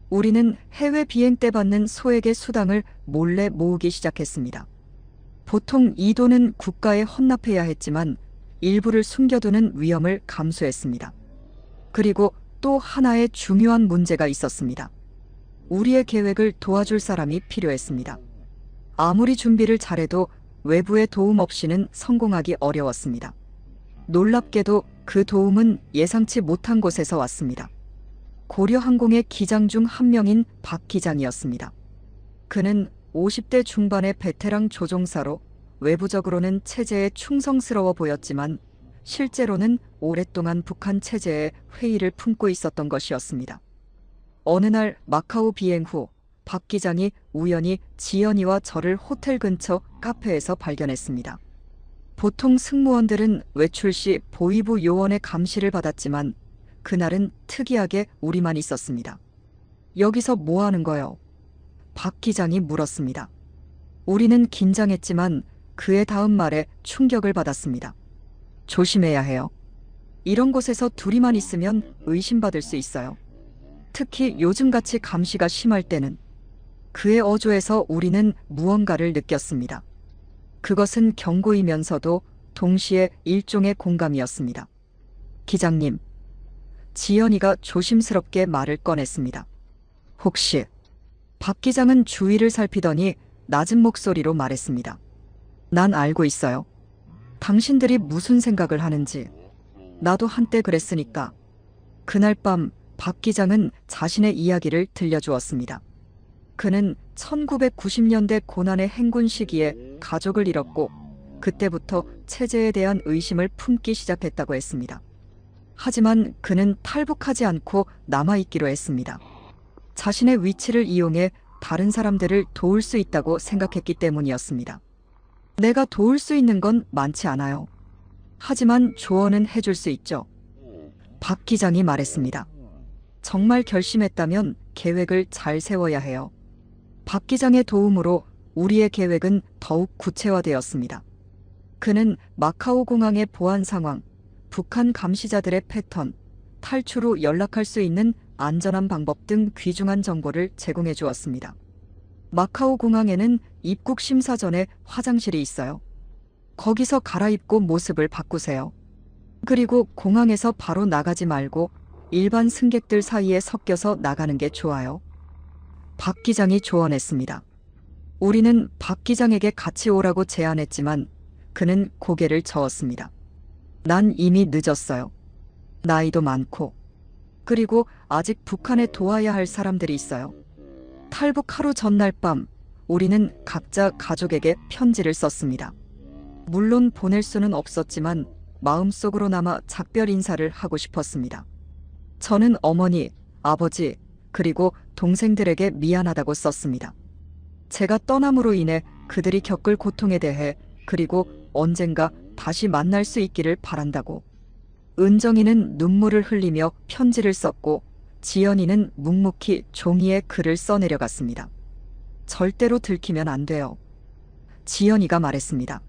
S2: 우리는 해외 비행 때 받는 소액의 수당을 몰래 모으기 시작했습니다. 보통 이 돈은 국가에 헌납해야 했지만 일부를 숨겨두는 위험을 감수했습니다. 그리고 또 하나의 중요한 문제가 있었습니다. 우리의 계획을 도와줄 사람이 필요했습니다. 아무리 준비를 잘해도 외부의 도움 없이는 성공하기 어려웠습니다. 놀랍게도 그 도움은 예상치 못한 곳에서 왔습니다. 고려항공의 기장 중 한 명인 박 기장이었습니다. 그는 50대 중반의 베테랑 조종사로 외부적으로는 체제에 충성스러워 보였지만 실제로는 오랫동안 북한 체제에 회의를 품고 있었던 것이었습니다. 어느 날 마카오 비행 후 박 기장이 우연히 지연이와 저를 호텔 근처 카페에서 발견했습니다. 보통 승무원들은 외출 시 보위부 요원의 감시를 받았지만 그날은 특이하게 우리만 있었습니다. 여기서 뭐 하는 거요? 박 기장이 물었습니다. 우리는 긴장했지만 그의 다음 말에 충격을 받았습니다. 조심해야 해요. 이런 곳에서 둘이만 있으면 의심받을 수 있어요. 특히 요즘같이 감시가 심할 때는. 그의 어조에서 우리는 무언가를 느꼈습니다. 그것은 경고이면서도 동시에 일종의 공감이었습니다. 기장님, 지연이가 조심스럽게 말을 꺼냈습니다. 혹시 박 기장은 주위를 살피더니 낮은 목소리로 말했습니다. 난 알고 있어요. 당신들이 무슨 생각을 하는지. 나도 한때 그랬으니까. 그날 밤 박 기장은 자신의 이야기를 들려주었습니다. 그는 1990년대 고난의 행군 시기에 가족을 잃었고 그때부터 체제에 대한 의심을 품기 시작했다고 했습니다. 하지만 그는 탈북하지 않고 남아있기로 했습니다. 자신의 위치를 이용해 다른 사람들을 도울 수 있다고 생각했기 때문이었습니다. 내가 도울 수 있는 건 많지 않아요. 하지만 조언은 해줄 수 있죠. 박 기장이 말했습니다. 정말 결심했다면 계획을 잘 세워야 해요. 박 기장의 도움으로 우리의 계획은 더욱 구체화되었습니다. 그는 마카오 공항의 보안 상황, 북한 감시자들의 패턴, 탈출 후 연락할 수 있는 안전한 방법 등 귀중한 정보를 제공해 주었습니다. 마카오 공항에는 입국 심사 전에 화장실이 있어요. 거기서 갈아입고 모습을 바꾸세요. 그리고 공항에서 바로 나가지 말고 일반 승객들 사이에 섞여서 나가는 게 좋아요. 박 기장이 조언했습니다. 우리는 박 기장에게 같이 오라고 제안했지만 그는 고개를 저었습니다. 난 이미 늦었어요. 나이도 많고 그리고 아직 북한에 도와야 할 사람들이 있어요. 탈북 하루 전날 밤 우리는 각자 가족에게 편지를 썼습니다. 물론 보낼 수는 없었지만 마음속으로나마 작별 인사를 하고 싶었습니다. 저는 어머니, 아버지, 그리고 동생들에게 미안하다고 썼습니다. 제가 떠남으로 인해 그들이 겪을 고통에 대해 그리고 언젠가 다시 만날 수 있기를 바란다고. 은정이는 눈물을 흘리며 편지를 썼고 지연이는 묵묵히 종이에 글을 써내려갔습니다. 절대로 들키면 안 돼요. 지연이가 말했습니다.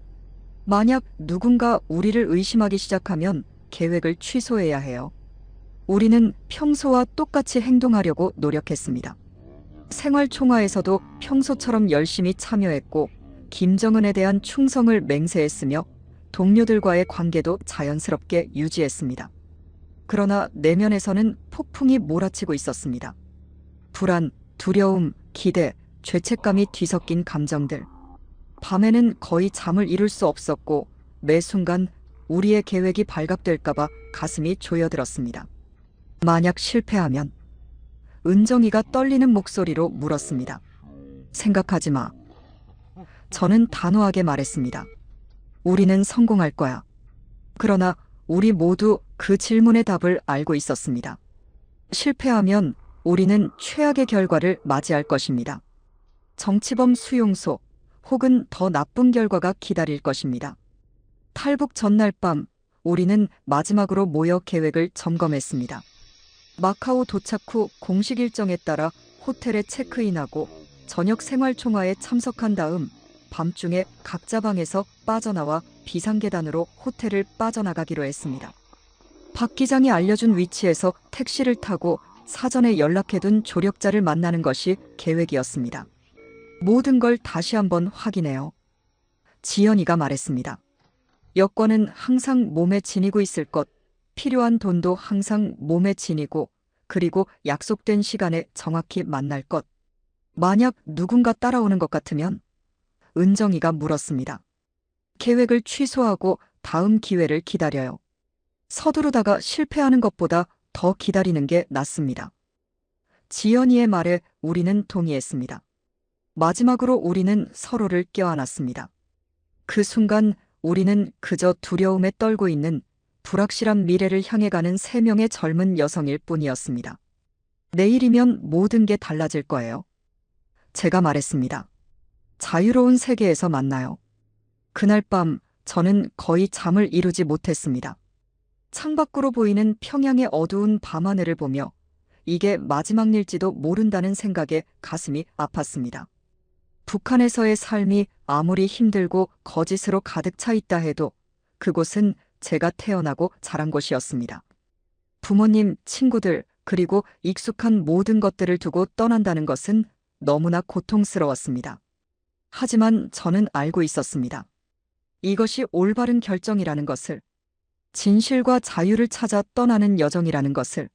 S2: 만약 누군가 우리를 의심하기 시작하면 계획을 취소해야 해요. 우리는 평소와 똑같이 행동하려고 노력했습니다. 생활총화에서도 평소처럼 열심히 참여했고 김정은에 대한 충성을 맹세했으며 동료들과의 관계도 자연스럽게 유지했습니다. 그러나 내면에서는 폭풍이 몰아치고 있었습니다. 불안, 두려움, 기대, 죄책감이 뒤섞인 감정들. 밤에는 거의 잠을 이룰 수 없었고 매 순간 우리의 계획이 발각될까봐 가슴이 조여들었습니다. 만약 실패하면? 은정이가 떨리는 목소리로 물었습니다. 생각하지 마. 저는 단호하게 말했습니다. 우리는 성공할 거야. 그러나 우리 모두 그 질문의 답을 알고 있었습니다. 실패하면 우리는 최악의 결과를 맞이할 것입니다. 정치범 수용소 혹은 더 나쁜 결과가 기다릴 것입니다. 탈북 전날 밤 우리는 마지막으로 모여 계획을 점검했습니다. 마카오 도착 후 공식 일정에 따라 호텔에 체크인하고 저녁 생활총화에 참석한 다음 밤중에 각자 방에서 빠져나와 비상계단으로 호텔을 빠져나가기로 했습니다. 박 기장이 알려준 위치에서 택시를 타고 사전에 연락해둔 조력자를 만나는 것이 계획이었습니다. 모든 걸 다시 한번 확인해요. 지연이가 말했습니다. 여권은 항상 몸에 지니고 있을 것, 필요한 돈도 항상 몸에 지니고, 그리고 약속된 시간에 정확히 만날 것. 만약 누군가 따라오는 것 같으면? 은정이가 물었습니다. 계획을 취소하고 다음 기회를 기다려요. 서두르다가 실패하는 것보다 더 기다리는 게 낫습니다. 지연이의 말에 우리는 동의했습니다. 마지막으로 우리는 서로를 껴안았습니다. 그 순간 우리는 그저 두려움에 떨고 있는 불확실한 미래를 향해 가는 3명의 젊은 여성일 뿐이었습니다. 내일이면 모든 게 달라질 거예요. 제가 말했습니다. 자유로운 세계에서 만나요. 그날 밤 저는 거의 잠을 이루지 못했습니다. 창밖으로 보이는 평양의 어두운 밤하늘을 보며 이게 마지막 일지도 모른다는 생각에 가슴이 아팠습니다. 북한에서의 삶이 아무리 힘들고 거짓으로 가득 차 있다 해도 그곳은 제가 태어나고 자란 곳이었습니다. 부모님, 친구들, 그리고 익숙한 모든 것들을 두고 떠난다는 것은 너무나 고통스러웠습니다. 하지만 저는 알고 있었습니다. 이것이 올바른 결정이라는 것을. 진실과 자유를 찾아 떠나는 여정이라는 것을.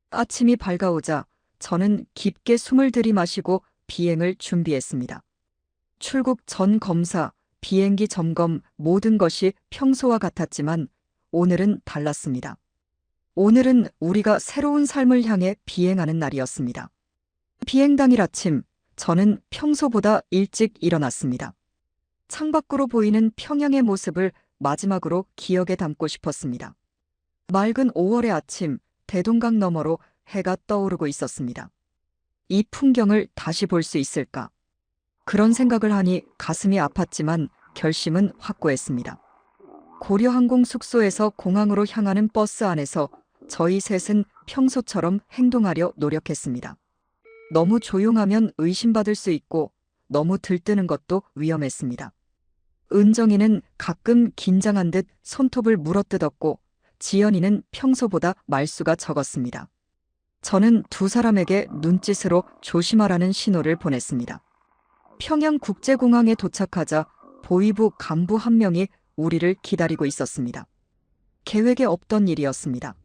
S2: 아침이 밝아오자 저는 깊게 숨을 들이마시고 비행을 준비했습니다. 출국 전 검사, 비행기 점검 모든 것이 평소와 같았지만 오늘은 달랐습니다. 오늘은 우리가 새로운 삶을 향해 비행하는 날이었습니다. 비행 당일 아침, 저는 평소보다 일찍 일어났습니다. 창밖으로 보이는 평양의 모습을 마지막으로 기억에 담고 싶었습니다. 맑은 5월의 아침, 대동강 너머로 해가 떠오르고 있었습니다. 이 풍경을 다시 볼 수 있을까? 그런 생각을 하니 가슴이 아팠지만 결심은 확고했습니다. 고려항공 숙소에서 공항으로 향하는 버스 안에서 저희 셋은 평소처럼 행동하려 노력했습니다. 너무 조용하면 의심받을 수 있고 너무 들뜨는 것도 위험했습니다. 은정이는 가끔 긴장한 듯 손톱을 물어뜯었고 지연이는 평소보다 말수가 적었습니다. 저는 두 사람에게 눈짓으로 조심하라는 신호를 보냈습니다. 평양국제공항에 도착하자 보위부 간부 한 명이 우리를 기다리고 있었습니다. 계획에 없던 일이었습니다.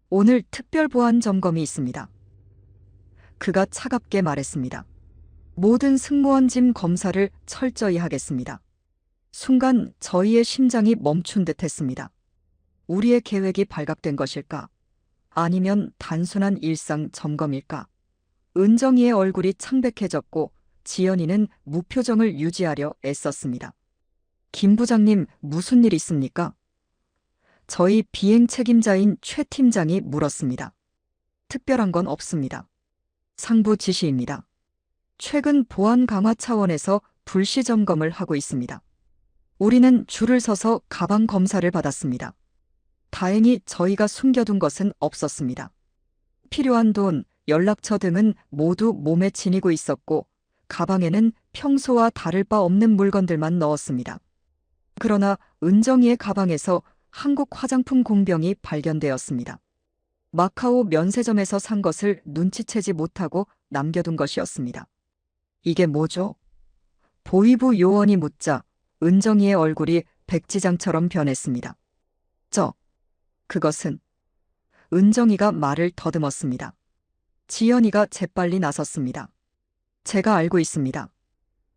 S2: 오늘 특별 보안 점검이 있습니다. 그가 차갑게 말했습니다. 모든 승무원 짐 검사를 철저히 하겠습니다. 순간 저희의 심장이 멈춘 듯 했습니다. 우리의 계획이 발각된 것일까? 아니면 단순한 일상 점검일까? 은정이의 얼굴이 창백해졌고 지연이는 무표정을 유지하려 애썼습니다. 김 부장님, 무슨 일 있습니까? 저희 비행 책임자인 최 팀장이 물었습니다. 특별한 건 없습니다. 상부 지시입니다. 최근 보안 강화 차원에서 불시 점검을 하고 있습니다. 우리는 줄을 서서 가방 검사를 받았습니다. 다행히 저희가 숨겨둔 것은 없었습니다. 필요한 돈, 연락처 등은 모두 몸에 지니고 있었고 가방에는 평소와 다를 바 없는 물건들만 넣었습니다. 그러나 은정이의 가방에서 한국 화장품 공병이 발견되었습니다. 마카오 면세점에서 산 것을 눈치채지 못하고 남겨둔 것이었습니다. 이게 뭐죠? 보위부 요원이 묻자 은정이의 얼굴이 백지장처럼 변했습니다. 그것은. 은정이가 말을 더듬었습니다. 지연이가 재빨리 나섰습니다. 제가 알고 있습니다.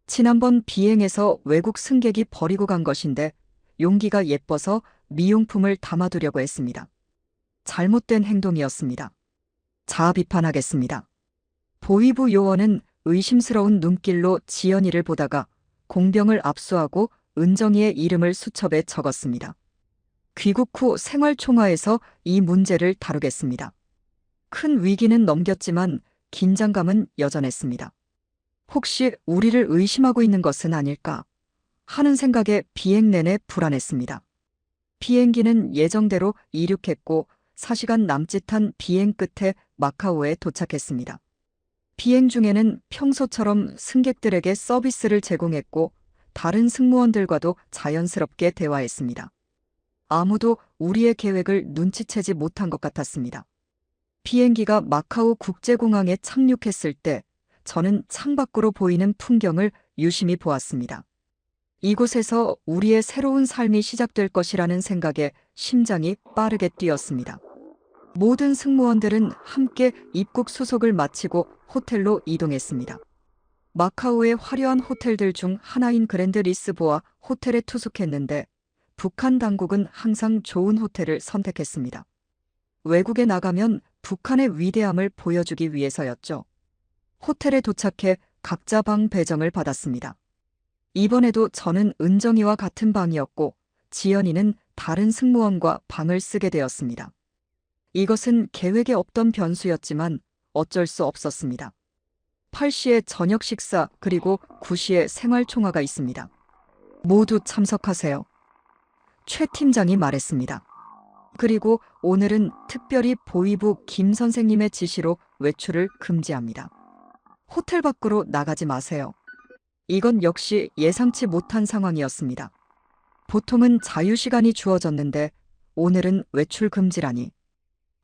S2: 지난번 비행에서 외국 승객이 버리고 간 것인데 용기가 예뻐서 미용품을 담아두려고 했습니다. 잘못된 행동이었습니다. 자아 비판하겠습니다. 보위부 요원은 의심스러운 눈길로 지연이를 보다가 공병을 압수하고 은정이의 이름을 수첩에 적었습니다. 귀국 후 생활총화에서 이 문제를 다루겠습니다. 큰 위기는 넘겼지만 긴장감은 여전했습니다. 혹시 우리를 의심하고 있는 것은 아닐까 하는 생각에 비행 내내 불안했습니다. 비행기는 예정대로 이륙했고 4시간 남짓한 비행 끝에 마카오에 도착했습니다. 비행 중에는 평소처럼 승객들에게 서비스를 제공했고 다른 승무원들과도 자연스럽게 대화했습니다. 아무도 우리의 계획을 눈치채지 못한 것 같았습니다. 비행기가 마카오 국제공항에 착륙했을 때 저는 창밖으로 보이는 풍경을 유심히 보았습니다. 이곳에서 우리의 새로운 삶이 시작될 것이라는 생각에 심장이 빠르게 뛰었습니다. 모든 승무원들은 함께 입국 수속을 마치고 호텔로 이동했습니다. 마카오의 화려한 호텔들 중 하나인 그랜드 리스보아 호텔에 투숙했는데 북한 당국은 항상 좋은 호텔을 선택했습니다. 외국에 나가면 북한의 위대함을 보여주기 위해서였죠. 호텔에 도착해 각자 방 배정을 받았습니다. 이번에도 저는 은정이와 같은 방이었고 지연이는 다른 승무원과 방을 쓰게 되었습니다. 이것은 계획에 없던 변수였지만 어쩔 수 없었습니다. 8시에 저녁 식사 그리고 9시에 생활총화가 있습니다. 모두 참석하세요. 최 팀장이 말했습니다. 그리고 오늘은 특별히 보위부 김 선생님의 지시로 외출을 금지합니다. 호텔 밖으로 나가지 마세요. 이건 역시 예상치 못한 상황이었습니다. 보통은 자유시간이 주어졌는데 오늘은 외출 금지라니.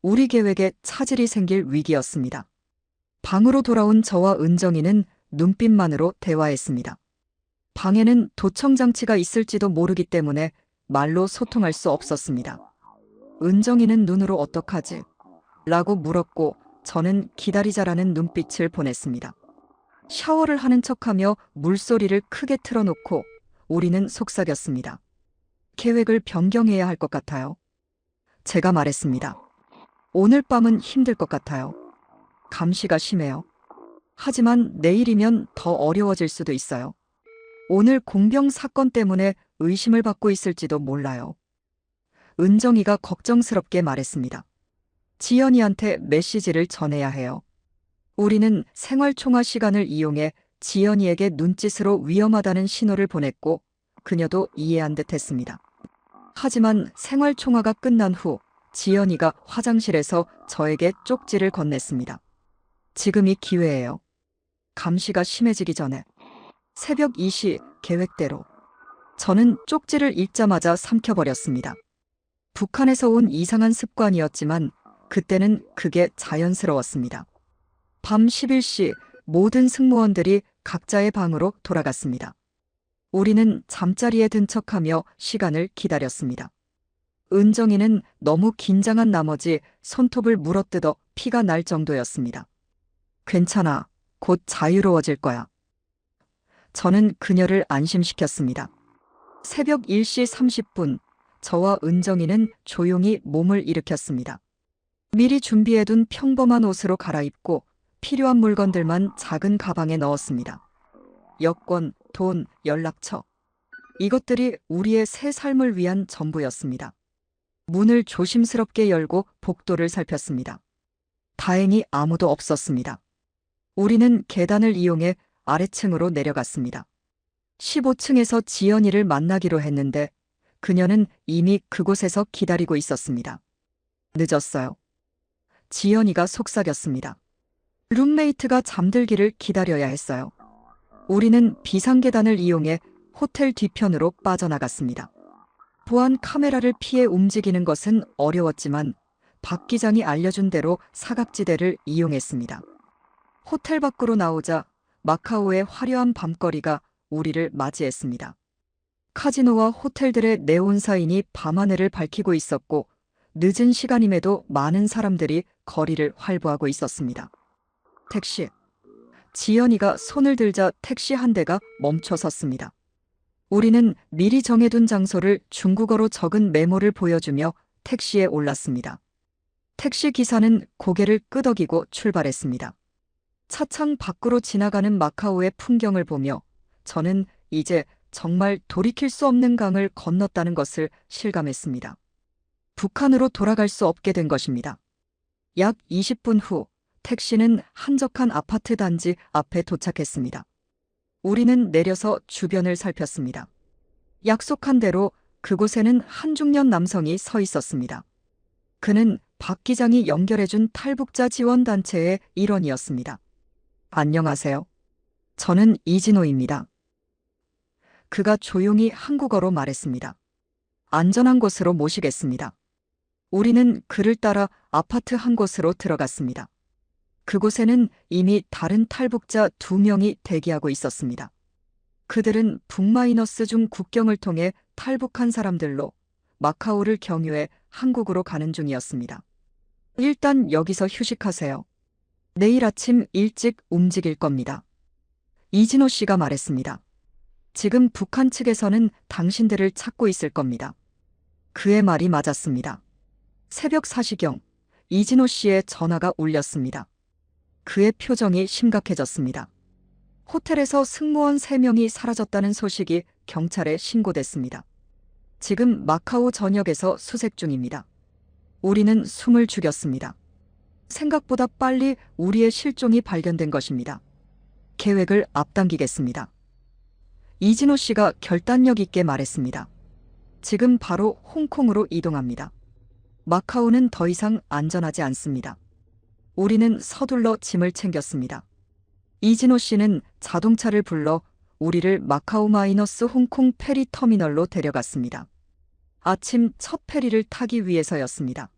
S2: 우리 계획에 차질이 생길 위기였습니다. 방으로 돌아온 저와 은정이는 눈빛만으로 대화했습니다. 방에는 도청장치가 있을지도 모르기 때문에 말로 소통할 수 없었습니다. 은정이는 눈으로 어떡하지? 라고 물었고 저는 기다리자라는 눈빛을 보냈습니다. 샤워를 하는 척하며 물소리를 크게 틀어놓고 우리는 속삭였습니다. 계획을 변경해야 할 것 같아요. 제가 말했습니다. 오늘 밤은 힘들 것 같아요. 감시가 심해요. 하지만 내일이면 더 어려워질 수도 있어요. 오늘 공병 사건 때문에 의심을 받고 있을지도 몰라요. 은정이가 걱정스럽게 말했습니다. 지연이한테 메시지를 전해야 해요. 우리는 생활총화 시간을 이용해 지연이에게 눈짓으로 위험하다는 신호를 보냈고 그녀도 이해한 듯 했습니다. 하지만 생활총화가 끝난 후 지연이가 화장실에서 저에게 쪽지를 건넸습니다. 지금이 기회예요. 감시가 심해지기 전에. 새벽 2시 계획대로. 저는 쪽지를 읽자마자 삼켜버렸습니다. 북한에서 온 이상한 습관이었지만 그때는 그게 자연스러웠습니다. 밤 11시 모든 승무원들이 각자의 방으로 돌아갔습니다. 우리는 잠자리에 든 척하며 시간을 기다렸습니다. 은정이는 너무 긴장한 나머지 손톱을 물어뜯어 피가 날 정도였습니다. 괜찮아. 곧 자유로워질 거야. 저는 그녀를 안심시켰습니다. 새벽 1시 30분, 저와 은정이는 조용히 몸을 일으켰습니다. 미리 준비해둔 평범한 옷으로 갈아입고 필요한 물건들만 작은 가방에 넣었습니다. 여권, 돈, 연락처. 이것들이 우리의 새 삶을 위한 전부였습니다. 문을 조심스럽게 열고 복도를 살폈습니다. 다행히 아무도 없었습니다. 우리는 계단을 이용해 아래층으로 내려갔습니다. 15층에서 지연이를 만나기로 했는데 그녀는 이미 그곳에서 기다리고 있었습니다. 늦었어요. 지연이가 속삭였습니다. 룸메이트가 잠들기를 기다려야 했어요. 우리는 비상계단을 이용해 호텔 뒤편으로 빠져나갔습니다. 보안 카메라를 피해 움직이는 것은 어려웠지만 박 기장이 알려준 대로 사각지대를 이용했습니다. 호텔 밖으로 나오자 마카오의 화려한 밤거리가 우리를 맞이했습니다. 카지노와 호텔들의 네온 사인이 밤하늘을 밝히고 있었고 늦은 시간임에도 많은 사람들이 거리를 활보하고 있었습니다. 택시. 지연이가 손을 들자 택시 한 대가 멈춰 섰습니다. 우리는 미리 정해둔 장소를 중국어로 적은 메모를 보여주며 택시에 올랐습니다. 택시 기사는 고개를 끄덕이고 출발했습니다. 차창 밖으로 지나가는 마카오의 풍경을 보며 저는 이제 정말 돌이킬 수 없는 강을 건넜다는 것을 실감했습니다. 북한으로 돌아갈 수 없게 된 것입니다. 약 20분 후 택시는 한적한 아파트 단지 앞에 도착했습니다. 우리는 내려서 주변을 살폈습니다. 약속한 대로 그곳에는 한 중년 남성이 서 있었습니다. 그는 박 기장이 연결해준 탈북자 지원단체의 일원이었습니다. 안녕하세요. 저는 이진호입니다. 그가 조용히 한국어로 말했습니다. 안전한 곳으로 모시겠습니다. 우리는 그를 따라 아파트 한 곳으로 들어갔습니다. 그곳에는 이미 다른 탈북자 2명이 대기하고 있었습니다. 그들은 북마이너스 중 국경을 통해 탈북한 사람들로 마카오를 경유해 한국으로 가는 중이었습니다. 일단 여기서 휴식하세요. 내일 아침 일찍 움직일 겁니다. 이진호 씨가 말했습니다. 지금 북한 측에서는 당신들을 찾고 있을 겁니다. 그의 말이 맞았습니다. 새벽 4시경 이진호 씨의 전화가 울렸습니다. 그의 표정이 심각해졌습니다. 호텔에서 승무원 3명이 사라졌다는 소식이 경찰에 신고됐습니다. 지금 마카오 전역에서 수색 중입니다. 우리는 숨을 죽였습니다. 생각보다 빨리 우리의 실종이 발견된 것입니다. 계획을 앞당기겠습니다. 이진호 씨가 결단력 있게 말했습니다. 지금 바로 홍콩으로 이동합니다. 마카오는 더 이상 안전하지 않습니다. 우리는 서둘러 짐을 챙겼습니다. 이진호 씨는 자동차를 불러 우리를 마카오 마이너스 홍콩 페리 터미널로 데려갔습니다. 아침 첫 페리를 타기 위해서였습니다.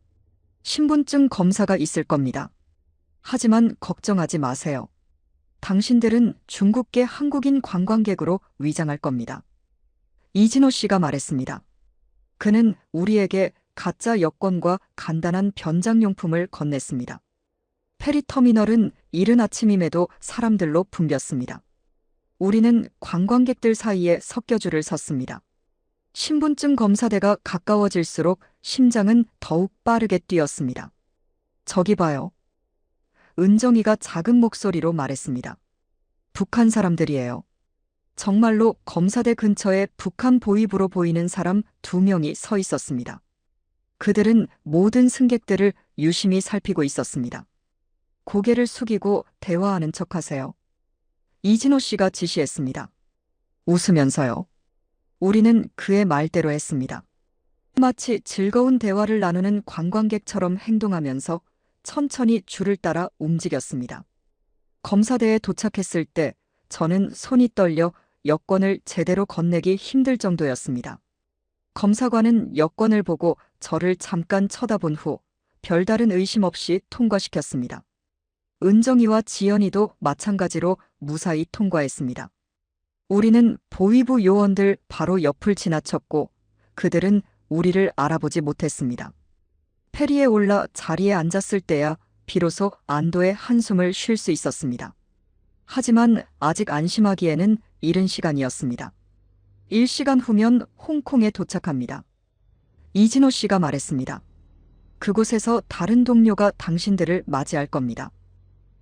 S2: 신분증 검사가 있을 겁니다. 하지만 걱정하지 마세요. 당신들은 중국계 한국인 관광객으로 위장할 겁니다. 이진호 씨가 말했습니다. 그는 우리에게 가짜 여권과 간단한 변장용품을 건넸습니다. 페리터미널은 이른 아침임에도 사람들로 붐볐습니다. 우리는 관광객들 사이에 섞여줄을 섰습니다. 신분증 검사대가 가까워질수록 심장은 더욱 빠르게 뛰었습니다. 저기 봐요. 은정이가 작은 목소리로 말했습니다. 북한 사람들이에요. 정말로 검사대 근처에 북한 보위부로 보이는 사람 2명이 서 있었습니다. 그들은 모든 승객들을 유심히 살피고 있었습니다. 고개를 숙이고 대화하는 척하세요. 이진호 씨가 지시했습니다. 웃으면서요. 우리는 그의 말대로 했습니다. 마치 즐거운 대화를 나누는 관광객처럼 행동하면서 천천히 줄을 따라 움직였습니다. 검사대에 도착했을 때 저는 손이 떨려 여권을 제대로 건네기 힘들 정도였습니다. 검사관은 여권을 보고 저를 잠깐 쳐다본 후 별다른 의심 없이 통과시켰습니다. 은정이와 지연이도 마찬가지로 무사히 통과했습니다. 우리는 보위부 요원들 바로 옆을 지나쳤고 그들은 우리를 알아보지 못했습니다. 페리에 올라 자리에 앉았을 때야 비로소 안도의 한숨을 쉴 수 있었습니다. 하지만 아직 안심하기에는 이른 시간이었습니다. 1시간 후면 홍콩에 도착합니다. 이진호 씨가 말했습니다. 그곳에서 다른 동료가 당신들을 맞이할 겁니다.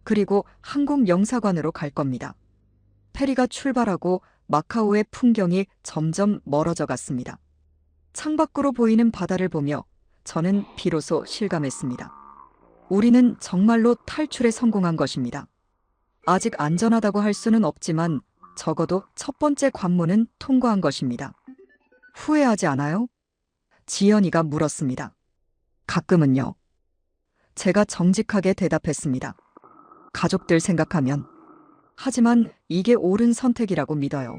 S2: 그리고 한국 영사관으로 갈 겁니다. 페리가 출발하고 마카오의 풍경이 점점 멀어져 갔습니다. 창밖으로 보이는 바다를 보며 저는 비로소 실감했습니다. 우리는 정말로 탈출에 성공한 것입니다. 아직 안전하다고 할 수는 없지만 적어도 첫 번째 관문은 통과한 것입니다. 후회하지 않아요? 지연이가 물었습니다. 가끔은요. 제가 정직하게 대답했습니다. 가족들 생각하면. 하지만 이게 옳은 선택이라고 믿어요.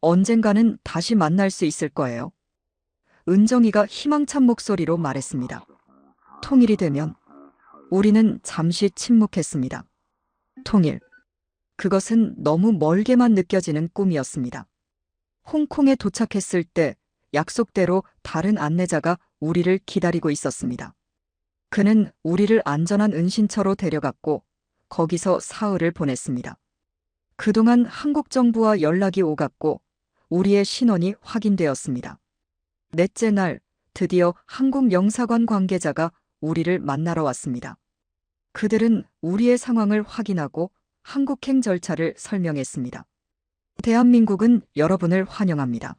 S2: 언젠가는 다시 만날 수 있을 거예요. 은정이가 희망찬 목소리로 말했습니다. 통일이 되면. 우리는 잠시 침묵했습니다. 통일. 그것은 너무 멀게만 느껴지는 꿈이었습니다. 홍콩에 도착했을 때 약속대로 다른 안내자가 우리를 기다리고 있었습니다. 그는 우리를 안전한 은신처로 데려갔고 거기서 사흘을 보냈습니다. 그동안 한국 정부와 연락이 오갔고 우리의 신원이 확인되었습니다. 넷째 날 드디어 한국 영사관 관계자가 우리를 만나러 왔습니다. 그들은 우리의 상황을 확인하고 한국행 절차를 설명했습니다. 대한민국은 여러분을 환영합니다.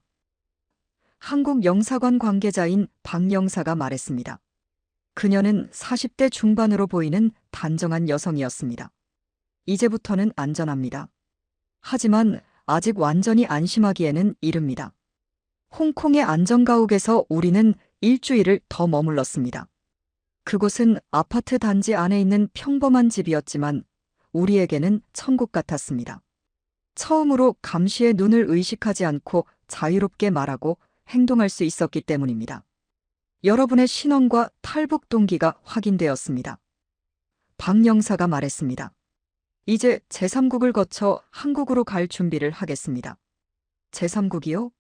S2: 한국 영사관 관계자인 박 영사가 말했습니다. 그녀는 40대 중반으로 보이는 단정한 여성이었습니다. 이제부터는 안전합니다. 하지만 아직 완전히 안심하기에는 이릅니다. 홍콩의 안전가옥에서 우리는 일주일을 더 머물렀습니다. 그곳은 아파트 단지 안에 있는 평범한 집이었지만 우리에게는 천국 같았습니다. 처음으로 감시의 눈을 의식하지 않고 자유롭게 말하고 행동할 수 있었기 때문입니다. 여러분의 신원과 탈북 동기가 확인되었습니다. 박 영사가 말했습니다. 이제 제3국을 거쳐 한국으로 갈 준비를 하겠습니다. 제3국이요?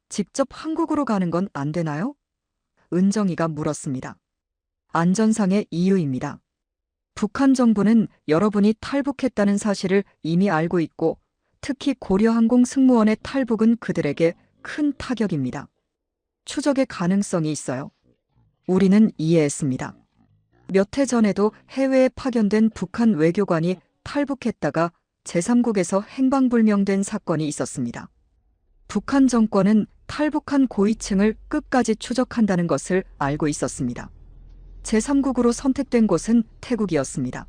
S2: 직접 한국으로 가는 건 안 되나요? 은정이가 물었습니다. 안전상의 이유입니다. 북한 정부는 여러분이 탈북했다는 사실을 이미 알고 있고 특히 고려항공 승무원의 탈북은 그들에게 큰 타격입니다. 추적의 가능성이 있어요. 우리는 이해했습니다. 몇 해 전에도 해외에 파견된 북한 외교관이 탈북했다가 제3국에서 행방불명된 사건이 있었습니다. 북한 정권은 탈북한 고위층을 끝까지 추적한다는 것을 알고 있었습니다. 제3국으로 선택된 곳은 태국이었습니다.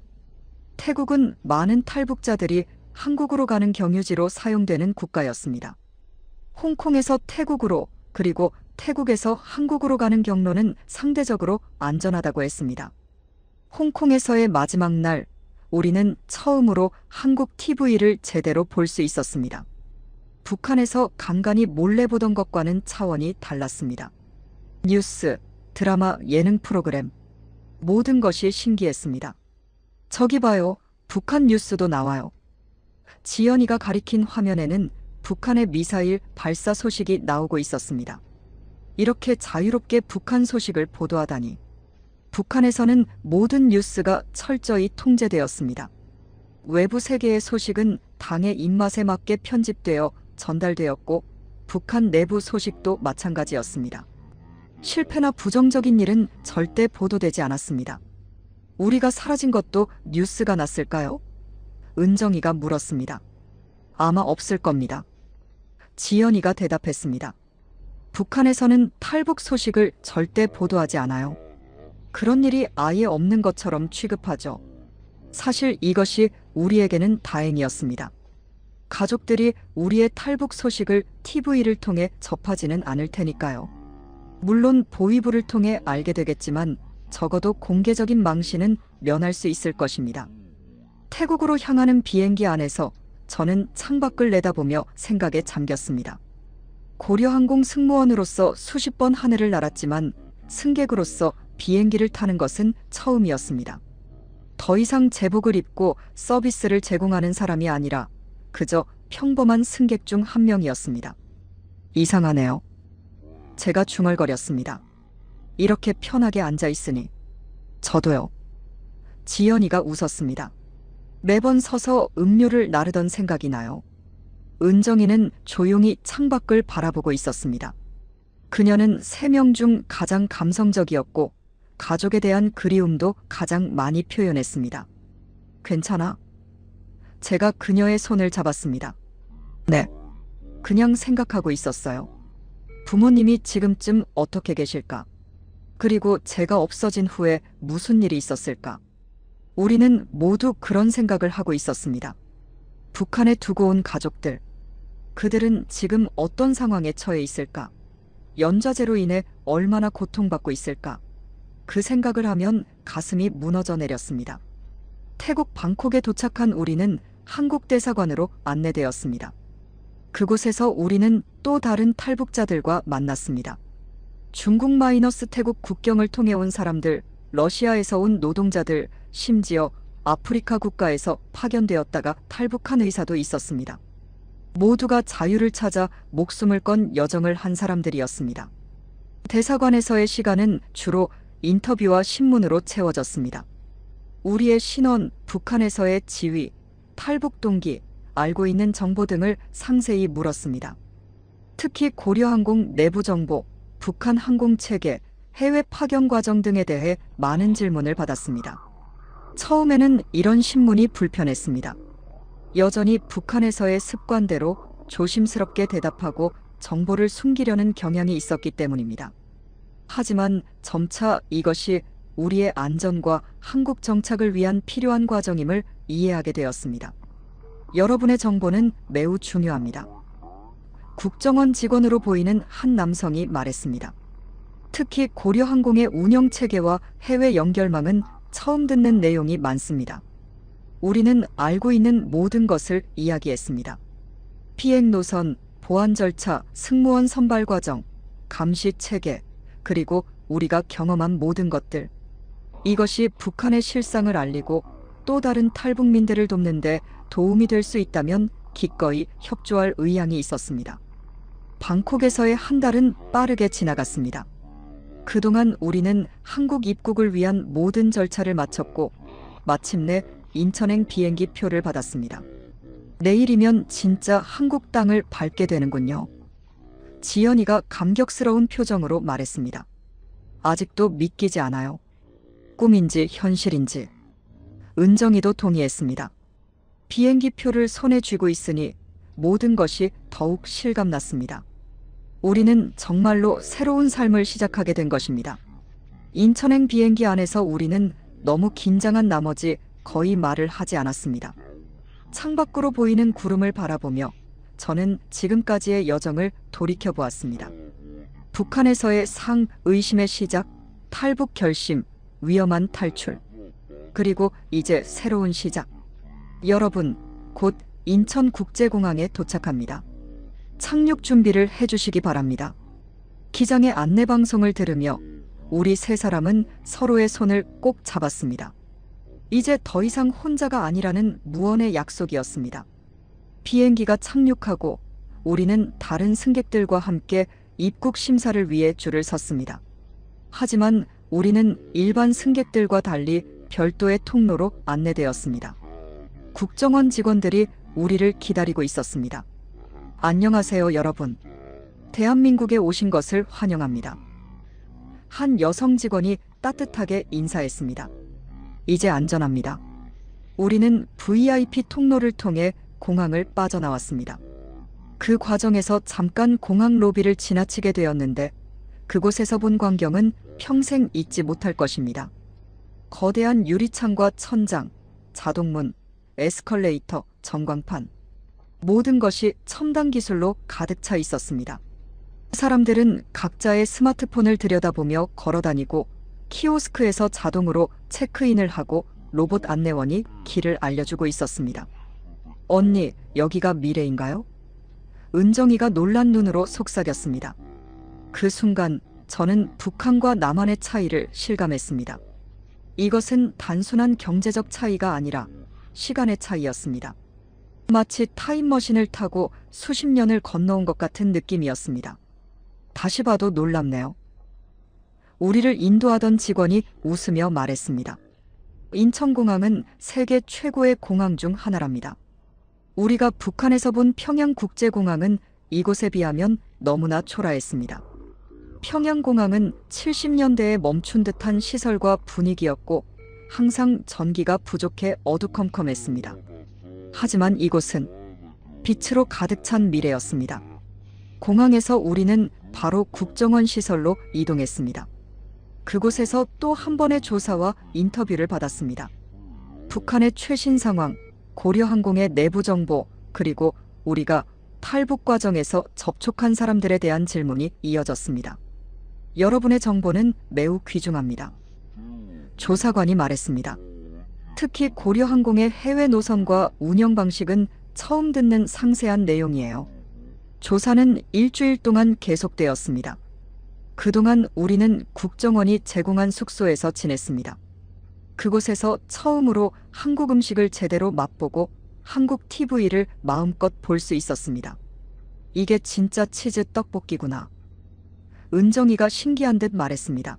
S2: 태국은 많은 탈북자들이 한국으로 가는 경유지로 사용되는 국가였습니다. 홍콩에서 태국으로 그리고 태국에서 한국으로 가는 경로는 상대적으로 안전하다고 했습니다. 홍콩에서의 마지막 날, 우리는 처음으로 한국 TV를 제대로 볼 수 있었습니다. 북한에서 간간히 몰래 보던 것과는 차원이 달랐습니다. 뉴스, 드라마, 예능 프로그램, 모든 것이 신기했습니다. 저기 봐요, 북한 뉴스도 나와요. 지연이가 가리킨 화면에는 북한의 미사일 발사 소식이 나오고 있었습니다. 이렇게 자유롭게 북한 소식을 보도하다니. 북한에서는 모든 뉴스가 철저히 통제되었습니다. 외부 세계의 소식은 당의 입맛에 맞게 편집되어 전달되었고 북한 내부 소식도 마찬가지였습니다. 실패나 부정적인 일은 절대 보도되지 않았습니다. 우리가 사라진 것도 뉴스가 났을까요? 은정이가 물었습니다. 아마 없을 겁니다. 지연이가 대답했습니다. 북한에서는 탈북 소식을 절대 보도하지 않아요. 그런 일이 아예 없는 것처럼 취급하죠. 사실 이것이 우리에게는 다행이었습니다. 가족들이 우리의 탈북 소식을 TV를 통해 접하지는 않을 테니까요. 물론 보위부를 통해 알게 되겠지만 적어도 공개적인 망신은 면할 수 있을 것입니다. 태국으로 향하는 비행기 안에서 저는 창밖을 내다보며 생각에 잠겼습니다. 고려항공 승무원으로서 수십 번 하늘을 날았지만 승객으로서 비행기를 타는 것은 처음이었습니다. 더 이상 제복을 입고 서비스를 제공하는 사람이 아니라 그저 평범한 승객 중 한 명이었습니다. 이상하네요. 제가 중얼거렸습니다. 이렇게 편하게 앉아 있으니. 저도요. 지연이가 웃었습니다. 매번 서서 음료를 나르던 생각이 나요. 은정이는 조용히 창밖을 바라보고 있었습니다. 그녀는 3명 중 가장 감성적이었고 가족에 대한 그리움도 가장 많이 표현했습니다. 괜찮아? 제가 그녀의 손을 잡았습니다. 네. 그냥 생각하고 있었어요. 부모님이 지금쯤 어떻게 계실까? 그리고 제가 없어진 후에 무슨 일이 있었을까? 우리는 모두 그런 생각을 하고 있었습니다. 북한에 두고 온 가족들. 그들은 지금 어떤 상황에 처해 있을까? 연좌제로 인해 얼마나 고통받고 있을까? 그 생각을 하면 가슴이 무너져 내렸습니다. 태국 방콕에 도착한 우리는 한국 대사관으로 안내되었습니다. 그곳에서 우리는 또 다른 탈북자들과 만났습니다. 중국 마이너스 태국 국경을 통해 온 사람들, 러시아에서 온 노동자들, 심지어 아프리카 국가에서 파견되었다가 탈북한 의사도 있었습니다. 모두가 자유를 찾아 목숨을 건 여정을 한 사람들이었습니다. 대사관에서의 시간은 주로 인터뷰와 신문으로 채워졌습니다. 우리의 신원, 북한에서의 지위, 탈북 동기, 알고 있는 정보 등을 상세히 물었습니다. 특히 고려항공 내부 정보, 북한 항공 체계, 해외 파견 과정 등에 대해 많은 질문을 받았습니다. 처음에는 이런 신문이 불편했습니다. 여전히 북한에서의 습관대로 조심스럽게 대답하고 정보를 숨기려는 경향이 있었기 때문입니다. 하지만 점차 이것이 우리의 안전과 한국 정착을 위한 필요한 과정임을 이해하게 되었습니다. 여러분의 정보는 매우 중요합니다. 국정원 직원으로 보이는 한 남성이 말했습니다. 특히 고려항공의 운영 체계와 해외 연결망은 처음 듣는 내용이 많습니다. 우리는 알고 있는 모든 것을 이야기했습니다. 비행 노선, 보안 절차, 승무원 선발 과정, 감시 체계, 그리고 우리가 경험한 모든 것들. 이것이 북한의 실상을 알리고 또 다른 탈북민들을 돕는데 도움이 될 수 있다면 기꺼이 협조할 의향이 있었습니다. 방콕에서의 한 달은 빠르게 지나갔습니다. 그동안 우리는 한국 입국을 위한 모든 절차를 마쳤고 마침내 인천행 비행기 표를 받았습니다. 내일이면 진짜 한국 땅을 밟게 되는군요. 지연이가 감격스러운 표정으로 말했습니다. 아직도 믿기지 않아요. 꿈인지 현실인지. 은정이도 동의했습니다. 비행기 표를 손에 쥐고 있으니 모든 것이 더욱 실감났습니다. 우리는 정말로 새로운 삶을 시작하게 된 것입니다. 인천행 비행기 안에서 우리는 너무 긴장한 나머지 거의 말을 하지 않았습니다. 창밖으로 보이는 구름을 바라보며 저는 지금까지의 여정을 돌이켜보았습니다. 북한에서의 의심의 시작, 탈북 결심, 위험한 탈출, 그리고 이제 새로운 시작. 여러분, 곧 인천국제공항에 도착합니다. 착륙 준비를 해주시기 바랍니다. 기장의 안내방송을 들으며 우리 3사람은 서로의 손을 꼭 잡았습니다. 이제 더 이상 혼자가 아니라는 무언의 약속이었습니다. 비행기가 착륙하고 우리는 다른 승객들과 함께 입국 심사를 위해 줄을 섰습니다. 하지만 우리는 일반 승객들과 달리 별도의 통로로 안내되었습니다. 국정원 직원들이 우리를 기다리고 있었습니다. 안녕하세요, 여러분. 대한민국에 오신 것을 환영합니다. 한 여성 직원이 따뜻하게 인사했습니다. 이제 안전합니다. 우리는 VIP 통로를 통해 공항을 빠져나왔습니다. 그 과정에서 잠깐 공항 로비를 지나치게 되었는데 그곳에서 본 광경은 평생 잊지 못할 것입니다. 거대한 유리창과 천장, 자동문, 에스컬레이터, 전광판, 모든 것이 첨단 기술로 가득 차 있었습니다. 사람들은 각자의 스마트폰을 들여다보며 걸어다니고 키오스크에서 자동으로 체크인을 하고 로봇 안내원이 길을 알려주고 있었습니다. 언니, 여기가 미래인가요? 은정이가 놀란 눈으로 속삭였습니다. 그 순간 저는 북한과 남한의 차이를 실감했습니다. 이것은 단순한 경제적 차이가 아니라 시간의 차이였습니다. 마치 타임머신을 타고 수십 년을 건너온 것 같은 느낌이었습니다. 다시 봐도 놀랍네요. 우리를 인도하던 직원이 웃으며 말했습니다. 인천공항은 세계 최고의 공항 중 하나랍니다. 우리가 북한에서 본 평양국제공항은 이곳에 비하면 너무나 초라했습니다. 평양공항은 70년대에 멈춘 듯한 시설과 분위기였고 항상 전기가 부족해 어두컴컴했습니다. 하지만 이곳은 빛으로 가득 찬 미래였습니다. 공항에서 우리는 바로 국정원 시설로 이동했습니다. 그곳에서 또 한 번의 조사와 인터뷰를 받았습니다. 북한의 최신 상황, 고려항공의 내부 정보, 그리고 우리가 탈북 과정에서 접촉한 사람들에 대한 질문이 이어졌습니다. 여러분의 정보는 매우 귀중합니다. 조사관이 말했습니다. 특히 고려항공의 해외 노선과 운영 방식은 처음 듣는 상세한 내용이에요. 조사는 일주일 동안 계속되었습니다. 그동안 우리는 국정원이 제공한 숙소에서 지냈습니다. 그곳에서 처음으로 한국 음식을 제대로 맛보고 한국 TV를 마음껏 볼 수 있었습니다. 이게 진짜 치즈 떡볶이구나. 은정이가 신기한 듯 말했습니다.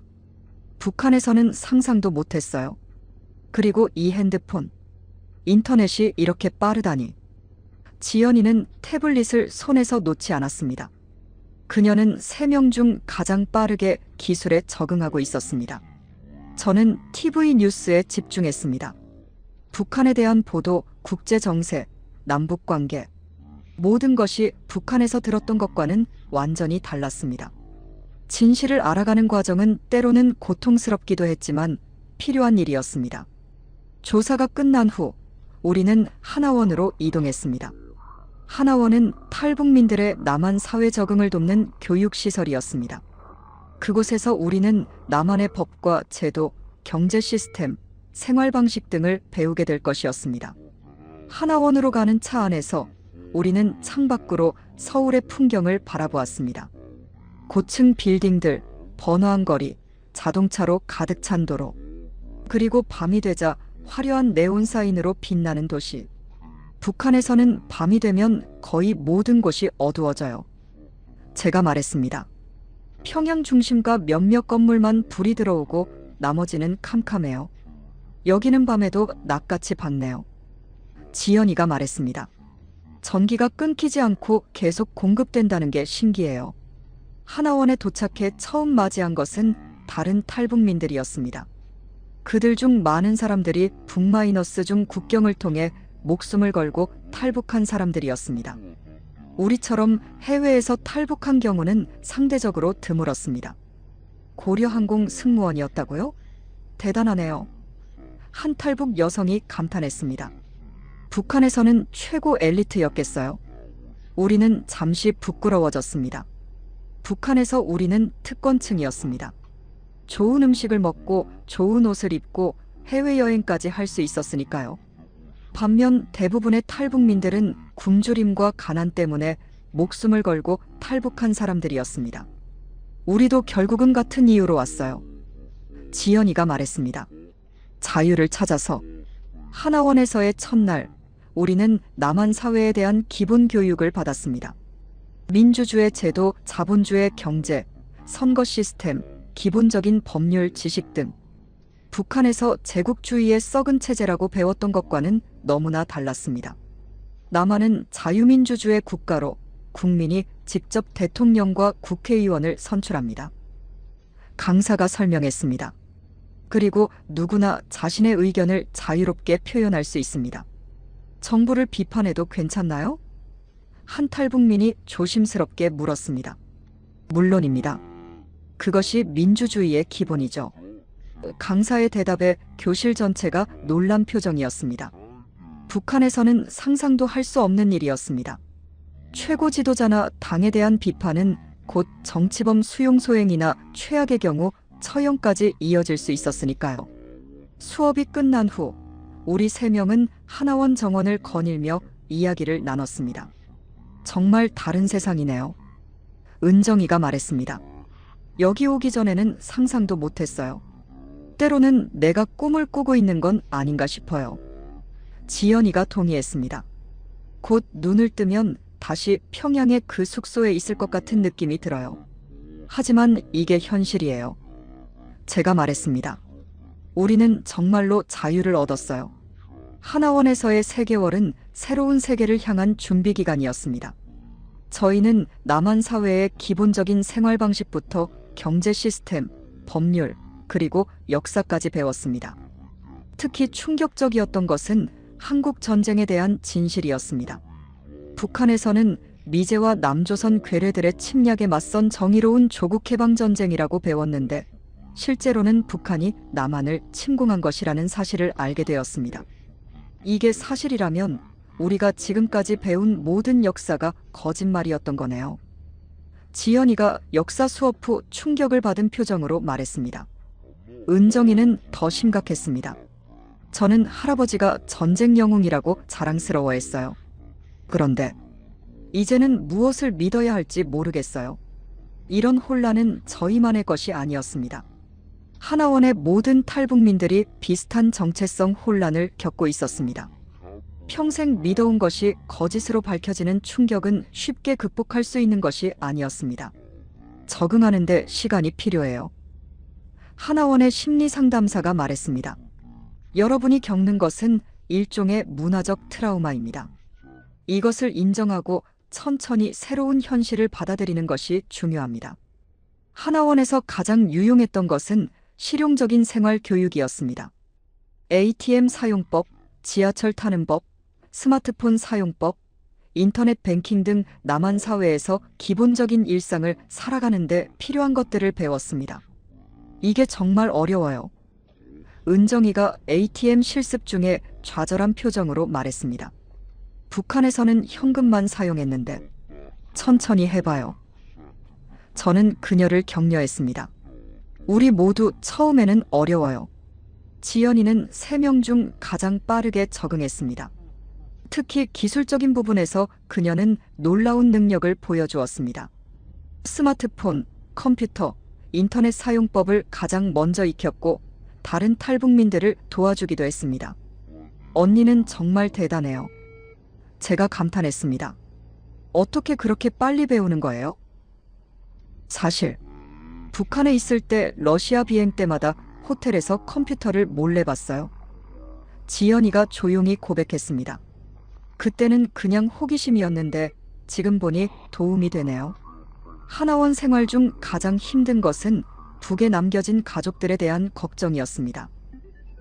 S2: 북한에서는 상상도 못했어요. 그리고 이 핸드폰, 인터넷이 이렇게 빠르다니. 지연이는 태블릿을 손에서 놓지 않았습니다. 그녀는 3명 중 가장 빠르게 기술에 적응하고 있었습니다. 저는 TV 뉴스에 집중했습니다. 북한에 대한 보도, 국제 정세, 남북 관계, 모든 것이 북한에서 들었던 것과는 완전히 달랐습니다. 진실을 알아가는 과정은 때로는 고통스럽기도 했지만 필요한 일이었습니다. 조사가 끝난 후 우리는 하나원으로 이동했습니다. 하나원은 탈북민들의 남한 사회 적응을 돕는 교육시설이었습니다. 그곳에서 우리는 남한의 법과 제도, 경제 시스템, 생활 방식 등을 배우게 될 것이었습니다. 하나원으로 가는 차 안에서 우리는 창밖으로 서울의 풍경을 바라보았습니다. 고층 빌딩들, 번화한 거리, 자동차로 가득 찬 도로, 그리고 밤이 되자 화려한 네온 사인으로 빛나는 도시. 북한에서는 밤이 되면 거의 모든 곳이 어두워져요. 제가 말했습니다. 평양 중심가 몇몇 건물만 불이 들어오고 나머지는 캄캄해요. 여기는 밤에도 낮같이 밝네요. 지연이가 말했습니다. 전기가 끊기지 않고 계속 공급된다는 게 신기해요. 하나원에 도착해 처음 맞이한 것은 다른 탈북민들이었습니다. 그들 중 많은 사람들이 북마이너스 중 국경을 통해 목숨을 걸고 탈북한 사람들이었습니다. 우리처럼 해외에서 탈북한 경우는 상대적으로 드물었습니다. 고려항공 승무원이었다고요? 대단하네요. 한 탈북 여성이 감탄했습니다. 북한에서는 최고 엘리트였겠어요. 우리는 잠시 부끄러워졌습니다. 북한에서 우리는 특권층이었습니다. 좋은 음식을 먹고 좋은 옷을 입고 해외여행까지 할 수 있었으니까요. 반면 대부분의 탈북민들은 굶주림과 가난 때문에 목숨을 걸고 탈북한 사람들이었습니다. 우리도 결국은 같은 이유로 왔어요. 지연이가 말했습니다. 자유를 찾아서. 하나원에서의 첫날, 우리는 남한 사회에 대한 기본 교육을 받았습니다. 민주주의 제도, 자본주의 경제, 선거 시스템, 기본적인 법률 지식 등 북한에서 제국주의의 썩은 체제라고 배웠던 것과는 너무나 달랐습니다. 남한은 자유민주주의 국가로 국민이 직접 대통령과 국회의원을 선출합니다. 강사가 설명했습니다. 그리고 누구나 자신의 의견을 자유롭게 표현할 수 있습니다. 정부를 비판해도 괜찮나요? 한 탈북민이 조심스럽게 물었습니다. 물론입니다. 그것이 민주주의의 기본이죠. 강사의 대답에 교실 전체가 놀란 표정이었습니다. 북한에서는 상상도 할 수 없는 일이었습니다. 최고 지도자나 당에 대한 비판은 곧 정치범 수용 소행이나 최악의 경우 처형까지 이어질 수 있었으니까요. 수업이 끝난 후 우리 3명은 하나원 정원을 거닐며 이야기를 나눴습니다. 정말 다른 세상이네요. 은정이가 말했습니다. 여기 오기 전에는 상상도 못했어요. 때로는 내가 꿈을 꾸고 있는 건 아닌가 싶어요. 지연이가 동의했습니다. 곧 눈을 뜨면 다시 평양의 그 숙소에 있을 것 같은 느낌이 들어요. 하지만 이게 현실이에요. 제가 말했습니다. 우리는 정말로 자유를 얻었어요. 하나원에서의 3개월은 새로운 세계를 향한 준비 기간이었습니다. 저희는 남한 사회의 기본적인 생활 방식부터 경제 시스템, 법률, 그리고 역사까지 배웠습니다. 특히 충격적이었던 것은 한국 전쟁에 대한 진실이었습니다. 북한에서는 미제와 남조선 괴뢰들의 침략에 맞선 정의로운 조국 해방 전쟁이라고 배웠는데 실제로는 북한이 남한을 침공한 것이라는 사실을 알게 되었습니다. 이게 사실이라면 우리가 지금까지 배운 모든 역사가 거짓말이었던 거네요. 지연이가 역사 수업 후 충격을 받은 표정으로 말했습니다. 은정이는 더 심각했습니다. 저는 할아버지가 전쟁 영웅이라고 자랑스러워했어요. 그런데 이제는 무엇을 믿어야 할지 모르겠어요. 이런 혼란은 저희만의 것이 아니었습니다. 하나원의 모든 탈북민들이 비슷한 정체성 혼란을 겪고 있었습니다. 평생 믿어온 것이 거짓으로 밝혀지는 충격은 쉽게 극복할 수 있는 것이 아니었습니다. 적응하는 데 시간이 필요해요. 하나원의 심리상담사가 말했습니다. 여러분이 겪는 것은 일종의 문화적 트라우마입니다. 이것을 인정하고 천천히 새로운 현실을 받아들이는 것이 중요합니다. 하나원에서 가장 유용했던 것은 실용적인 생활 교육이었습니다. ATM 사용법, 지하철 타는 법, 스마트폰 사용법, 인터넷 뱅킹 등 남한 사회에서 기본적인 일상을 살아가는 데 필요한 것들을 배웠습니다. 이게 정말 어려워요. 은정이가 ATM 실습 중에 좌절한 표정으로 말했습니다. 북한에서는 현금만 사용했는데 천천히 해봐요. 저는 그녀를 격려했습니다. 우리 모두 처음에는 어려워요. 지연이는 3명 중 가장 빠르게 적응했습니다. 특히 기술적인 부분에서 그녀는 놀라운 능력을 보여주었습니다. 스마트폰, 컴퓨터, 인터넷 사용법을 가장 먼저 익혔고 다른 탈북민들을 도와주기도 했습니다. 언니는 정말 대단해요. 제가 감탄했습니다. 어떻게 그렇게 빨리 배우는 거예요? 사실 북한에 있을 때 러시아 비행 때마다 호텔에서 컴퓨터를 몰래 봤어요. 지연이가 조용히 고백했습니다. 그때는 그냥 호기심이었는데 지금 보니 도움이 되네요. 하나원 생활 중 가장 힘든 것은 북에 남겨진 가족들에 대한 걱정이었습니다.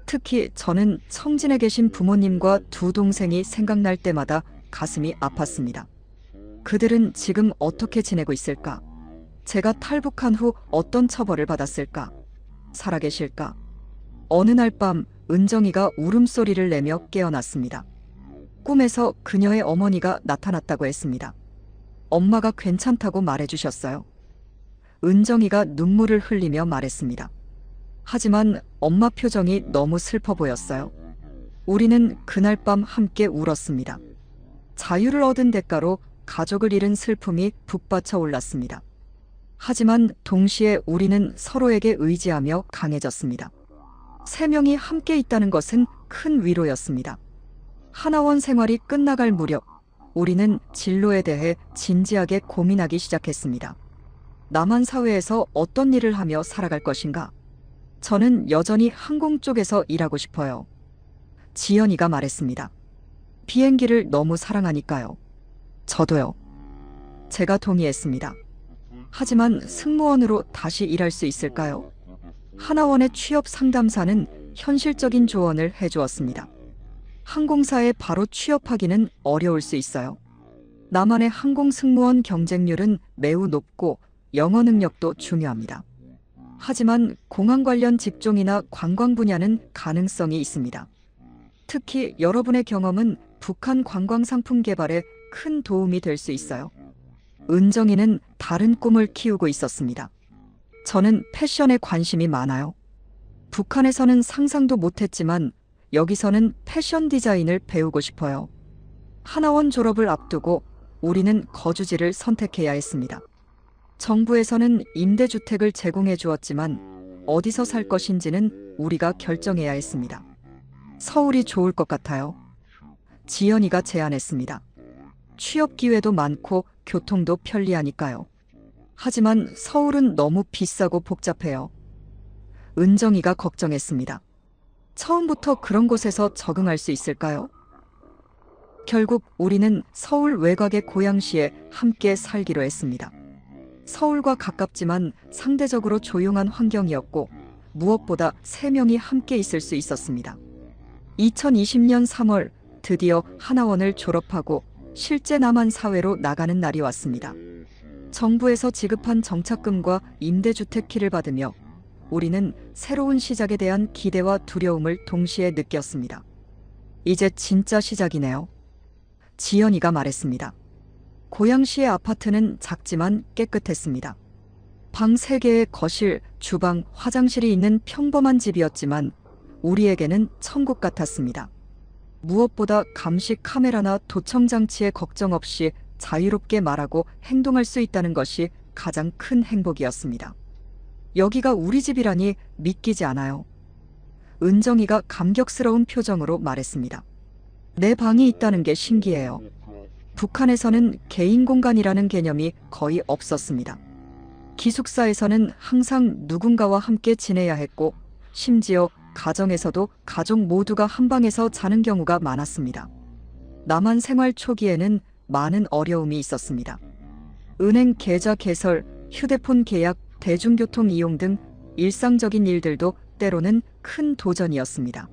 S2: 특히 저는 청진에 계신 부모님과 2 동생이 생각날 때마다 가슴이 아팠습니다. 그들은 지금 어떻게 지내고 있을까? 제가 탈북한 후 어떤 처벌을 받았을까? 살아계실까? 어느 날 밤 은정이가 울음소리를 내며 깨어났습니다. 꿈에서 그녀의 어머니가 나타났다고 했습니다. 엄마가 괜찮다고 말해주셨어요. 은정이가 눈물을 흘리며 말했습니다. 하지만 엄마 표정이 너무 슬퍼 보였어요. 우리는 그날 밤 함께 울었습니다. 자유를 얻은 대가로 가족을 잃은 슬픔이 북받쳐 올랐습니다. 하지만 동시에 우리는 서로에게 의지하며 강해졌습니다. 3명이 함께 있다는 것은 큰 위로였습니다. 하나원 생활이 끝나갈 무렵 우리는 진로에 대해 진지하게 고민하기 시작했습니다. 남한 사회에서 어떤 일을 하며 살아갈 것인가? 저는 여전히 항공 쪽에서 일하고 싶어요. 지연이가 말했습니다. 비행기를 너무 사랑하니까요. 저도요. 제가 동의했습니다. 하지만 승무원으로 다시 일할 수 있을까요? 하나원의 취업 상담사는 현실적인 조언을 해주었습니다. 항공사에 바로 취업하기는 어려울 수 있어요. 남한의 항공 승무원 경쟁률은 매우 높고 영어 능력도 중요합니다. 하지만 공항 관련 직종이나 관광 분야는 가능성이 있습니다. 특히 여러분의 경험은 북한 관광 상품 개발에 큰 도움이 될 수 있어요. 은정이는 다른 꿈을 키우고 있었습니다. 저는 패션에 관심이 많아요. 북한에서는 상상도 못했지만 여기서는 패션 디자인을 배우고 싶어요. 하나원 졸업을 앞두고 우리는 거주지를 선택해야 했습니다. 정부에서는 임대주택을 제공해 주었지만 어디서 살 것인지는 우리가 결정해야 했습니다. 서울이 좋을 것 같아요. 지연이가 제안했습니다. 취업 기회도 많고 교통도 편리하니까요. 하지만 서울은 너무 비싸고 복잡해요. 은정이가 걱정했습니다. 처음부터 그런 곳에서 적응할 수 있을까요? 결국 우리는 서울 외곽의 고양시에 함께 살기로 했습니다. 서울과 가깝지만 상대적으로 조용한 환경이었고 무엇보다 3명이 함께 있을 수 있었습니다. 2020년 3월 드디어 하나원을 졸업하고 실제 남한 사회로 나가는 날이 왔습니다. 정부에서 지급한 정착금과 임대주택 키를 받으며 우리는 새로운 시작에 대한 기대와 두려움을 동시에 느꼈습니다. 이제 진짜 시작이네요. 지연이가 말했습니다. 고양시의 아파트는 작지만 깨끗했습니다. 방 3개의 거실, 주방, 화장실이 있는 평범한 집이었지만 우리에게는 천국 같았습니다. 무엇보다 감시 카메라나 도청 장치에 걱정 없이 자유롭게 말하고 행동할 수 있다는 것이 가장 큰 행복이었습니다. 여기가 우리 집이라니 믿기지 않아요. 은정이가 감격스러운 표정으로 말했습니다. 내 방이 있다는 게 신기해요. 북한에서는 개인 공간이라는 개념이 거의 없었습니다. 기숙사에서는 항상 누군가와 함께 지내야 했고 심지어 가정에서도 가족 모두가 한 방에서 자는 경우가 많았습니다. 남한 생활 초기에는 많은 어려움이 있었습니다. 은행 계좌 개설, 휴대폰 계약, 대중교통 이용 등 일상적인 일들도 때로는 큰 도전이었습니다.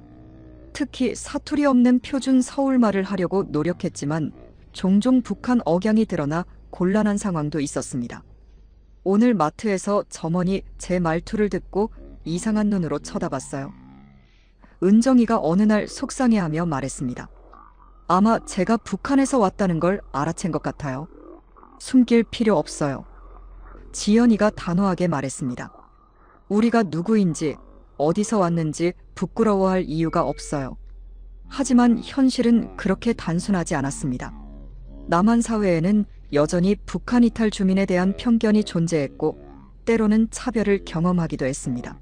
S2: 특히 사투리 없는 표준 서울말을 하려고 노력했지만 종종 북한 억양이 드러나 곤란한 상황도 있었습니다. 오늘 마트에서 점원이 제 말투를 듣고 이상한 눈으로 쳐다봤어요. 은정이가 어느 날 속상해하며 말했습니다. 아마 제가 북한에서 왔다는 걸 알아챈 것 같아요. 숨길 필요 없어요. 지연이가 단호하게 말했습니다. 우리가 누구인지, 어디서 왔는지 부끄러워할 이유가 없어요. 하지만 현실은 그렇게 단순하지 않았습니다. 남한 사회에는 여전히 북한 이탈 주민에 대한 편견이 존재했고 때로는 차별을 경험하기도 했습니다.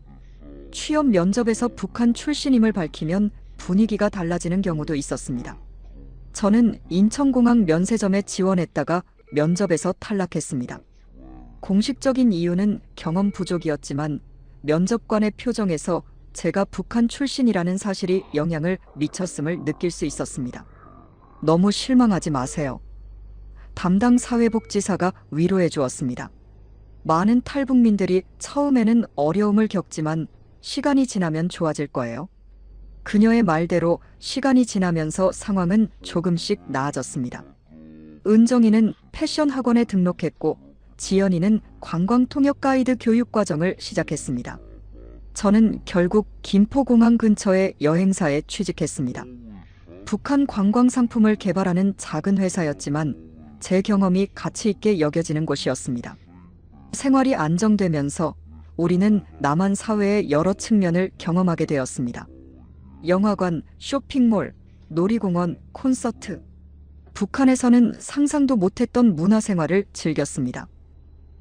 S2: 취업 면접에서 북한 출신임을 밝히면 분위기가 달라지는 경우도 있었습니다. 저는 인천공항 면세점에 지원했다가 면접에서 탈락했습니다. 공식적인 이유는 경험 부족이었지만 면접관의 표정에서 제가 북한 출신이라는 사실이 영향을 미쳤음을 느낄 수 있었습니다. 너무 실망하지 마세요. 담당 사회복지사가 위로해 주었습니다. 많은 탈북민들이 처음에는 어려움을 겪지만 시간이 지나면 좋아질 거예요. 그녀의 말대로 시간이 지나면서 상황은 조금씩 나아졌습니다. 은정이는 패션 학원에 등록했고 지연이는 관광통역 가이드 교육 과정을 시작했습니다. 저는 결국 김포공항 근처의 여행사에 취직했습니다. 북한 관광 상품을 개발하는 작은 회사였지만 제 경험이 가치 있게 여겨지는 곳이었습니다. 생활이 안정되면서 우리는 남한 사회의 여러 측면을 경험하게 되었습니다. 영화관, 쇼핑몰, 놀이공원, 콘서트. 북한에서는 상상도 못했던 문화생활을 즐겼습니다.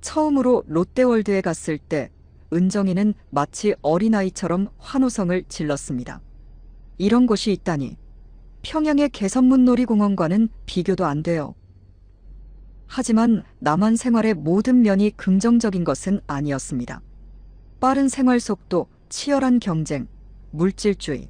S2: 처음으로 롯데월드에 갔을 때 은정이는 마치 어린아이처럼 환호성을 질렀습니다. 이런 곳이 있다니. 평양의 개선문 놀이공원과는 비교도 안 돼요. 하지만 남한 생활의 모든 면이 긍정적인 것은 아니었습니다. 빠른 생활 속도, 치열한 경쟁, 물질주의,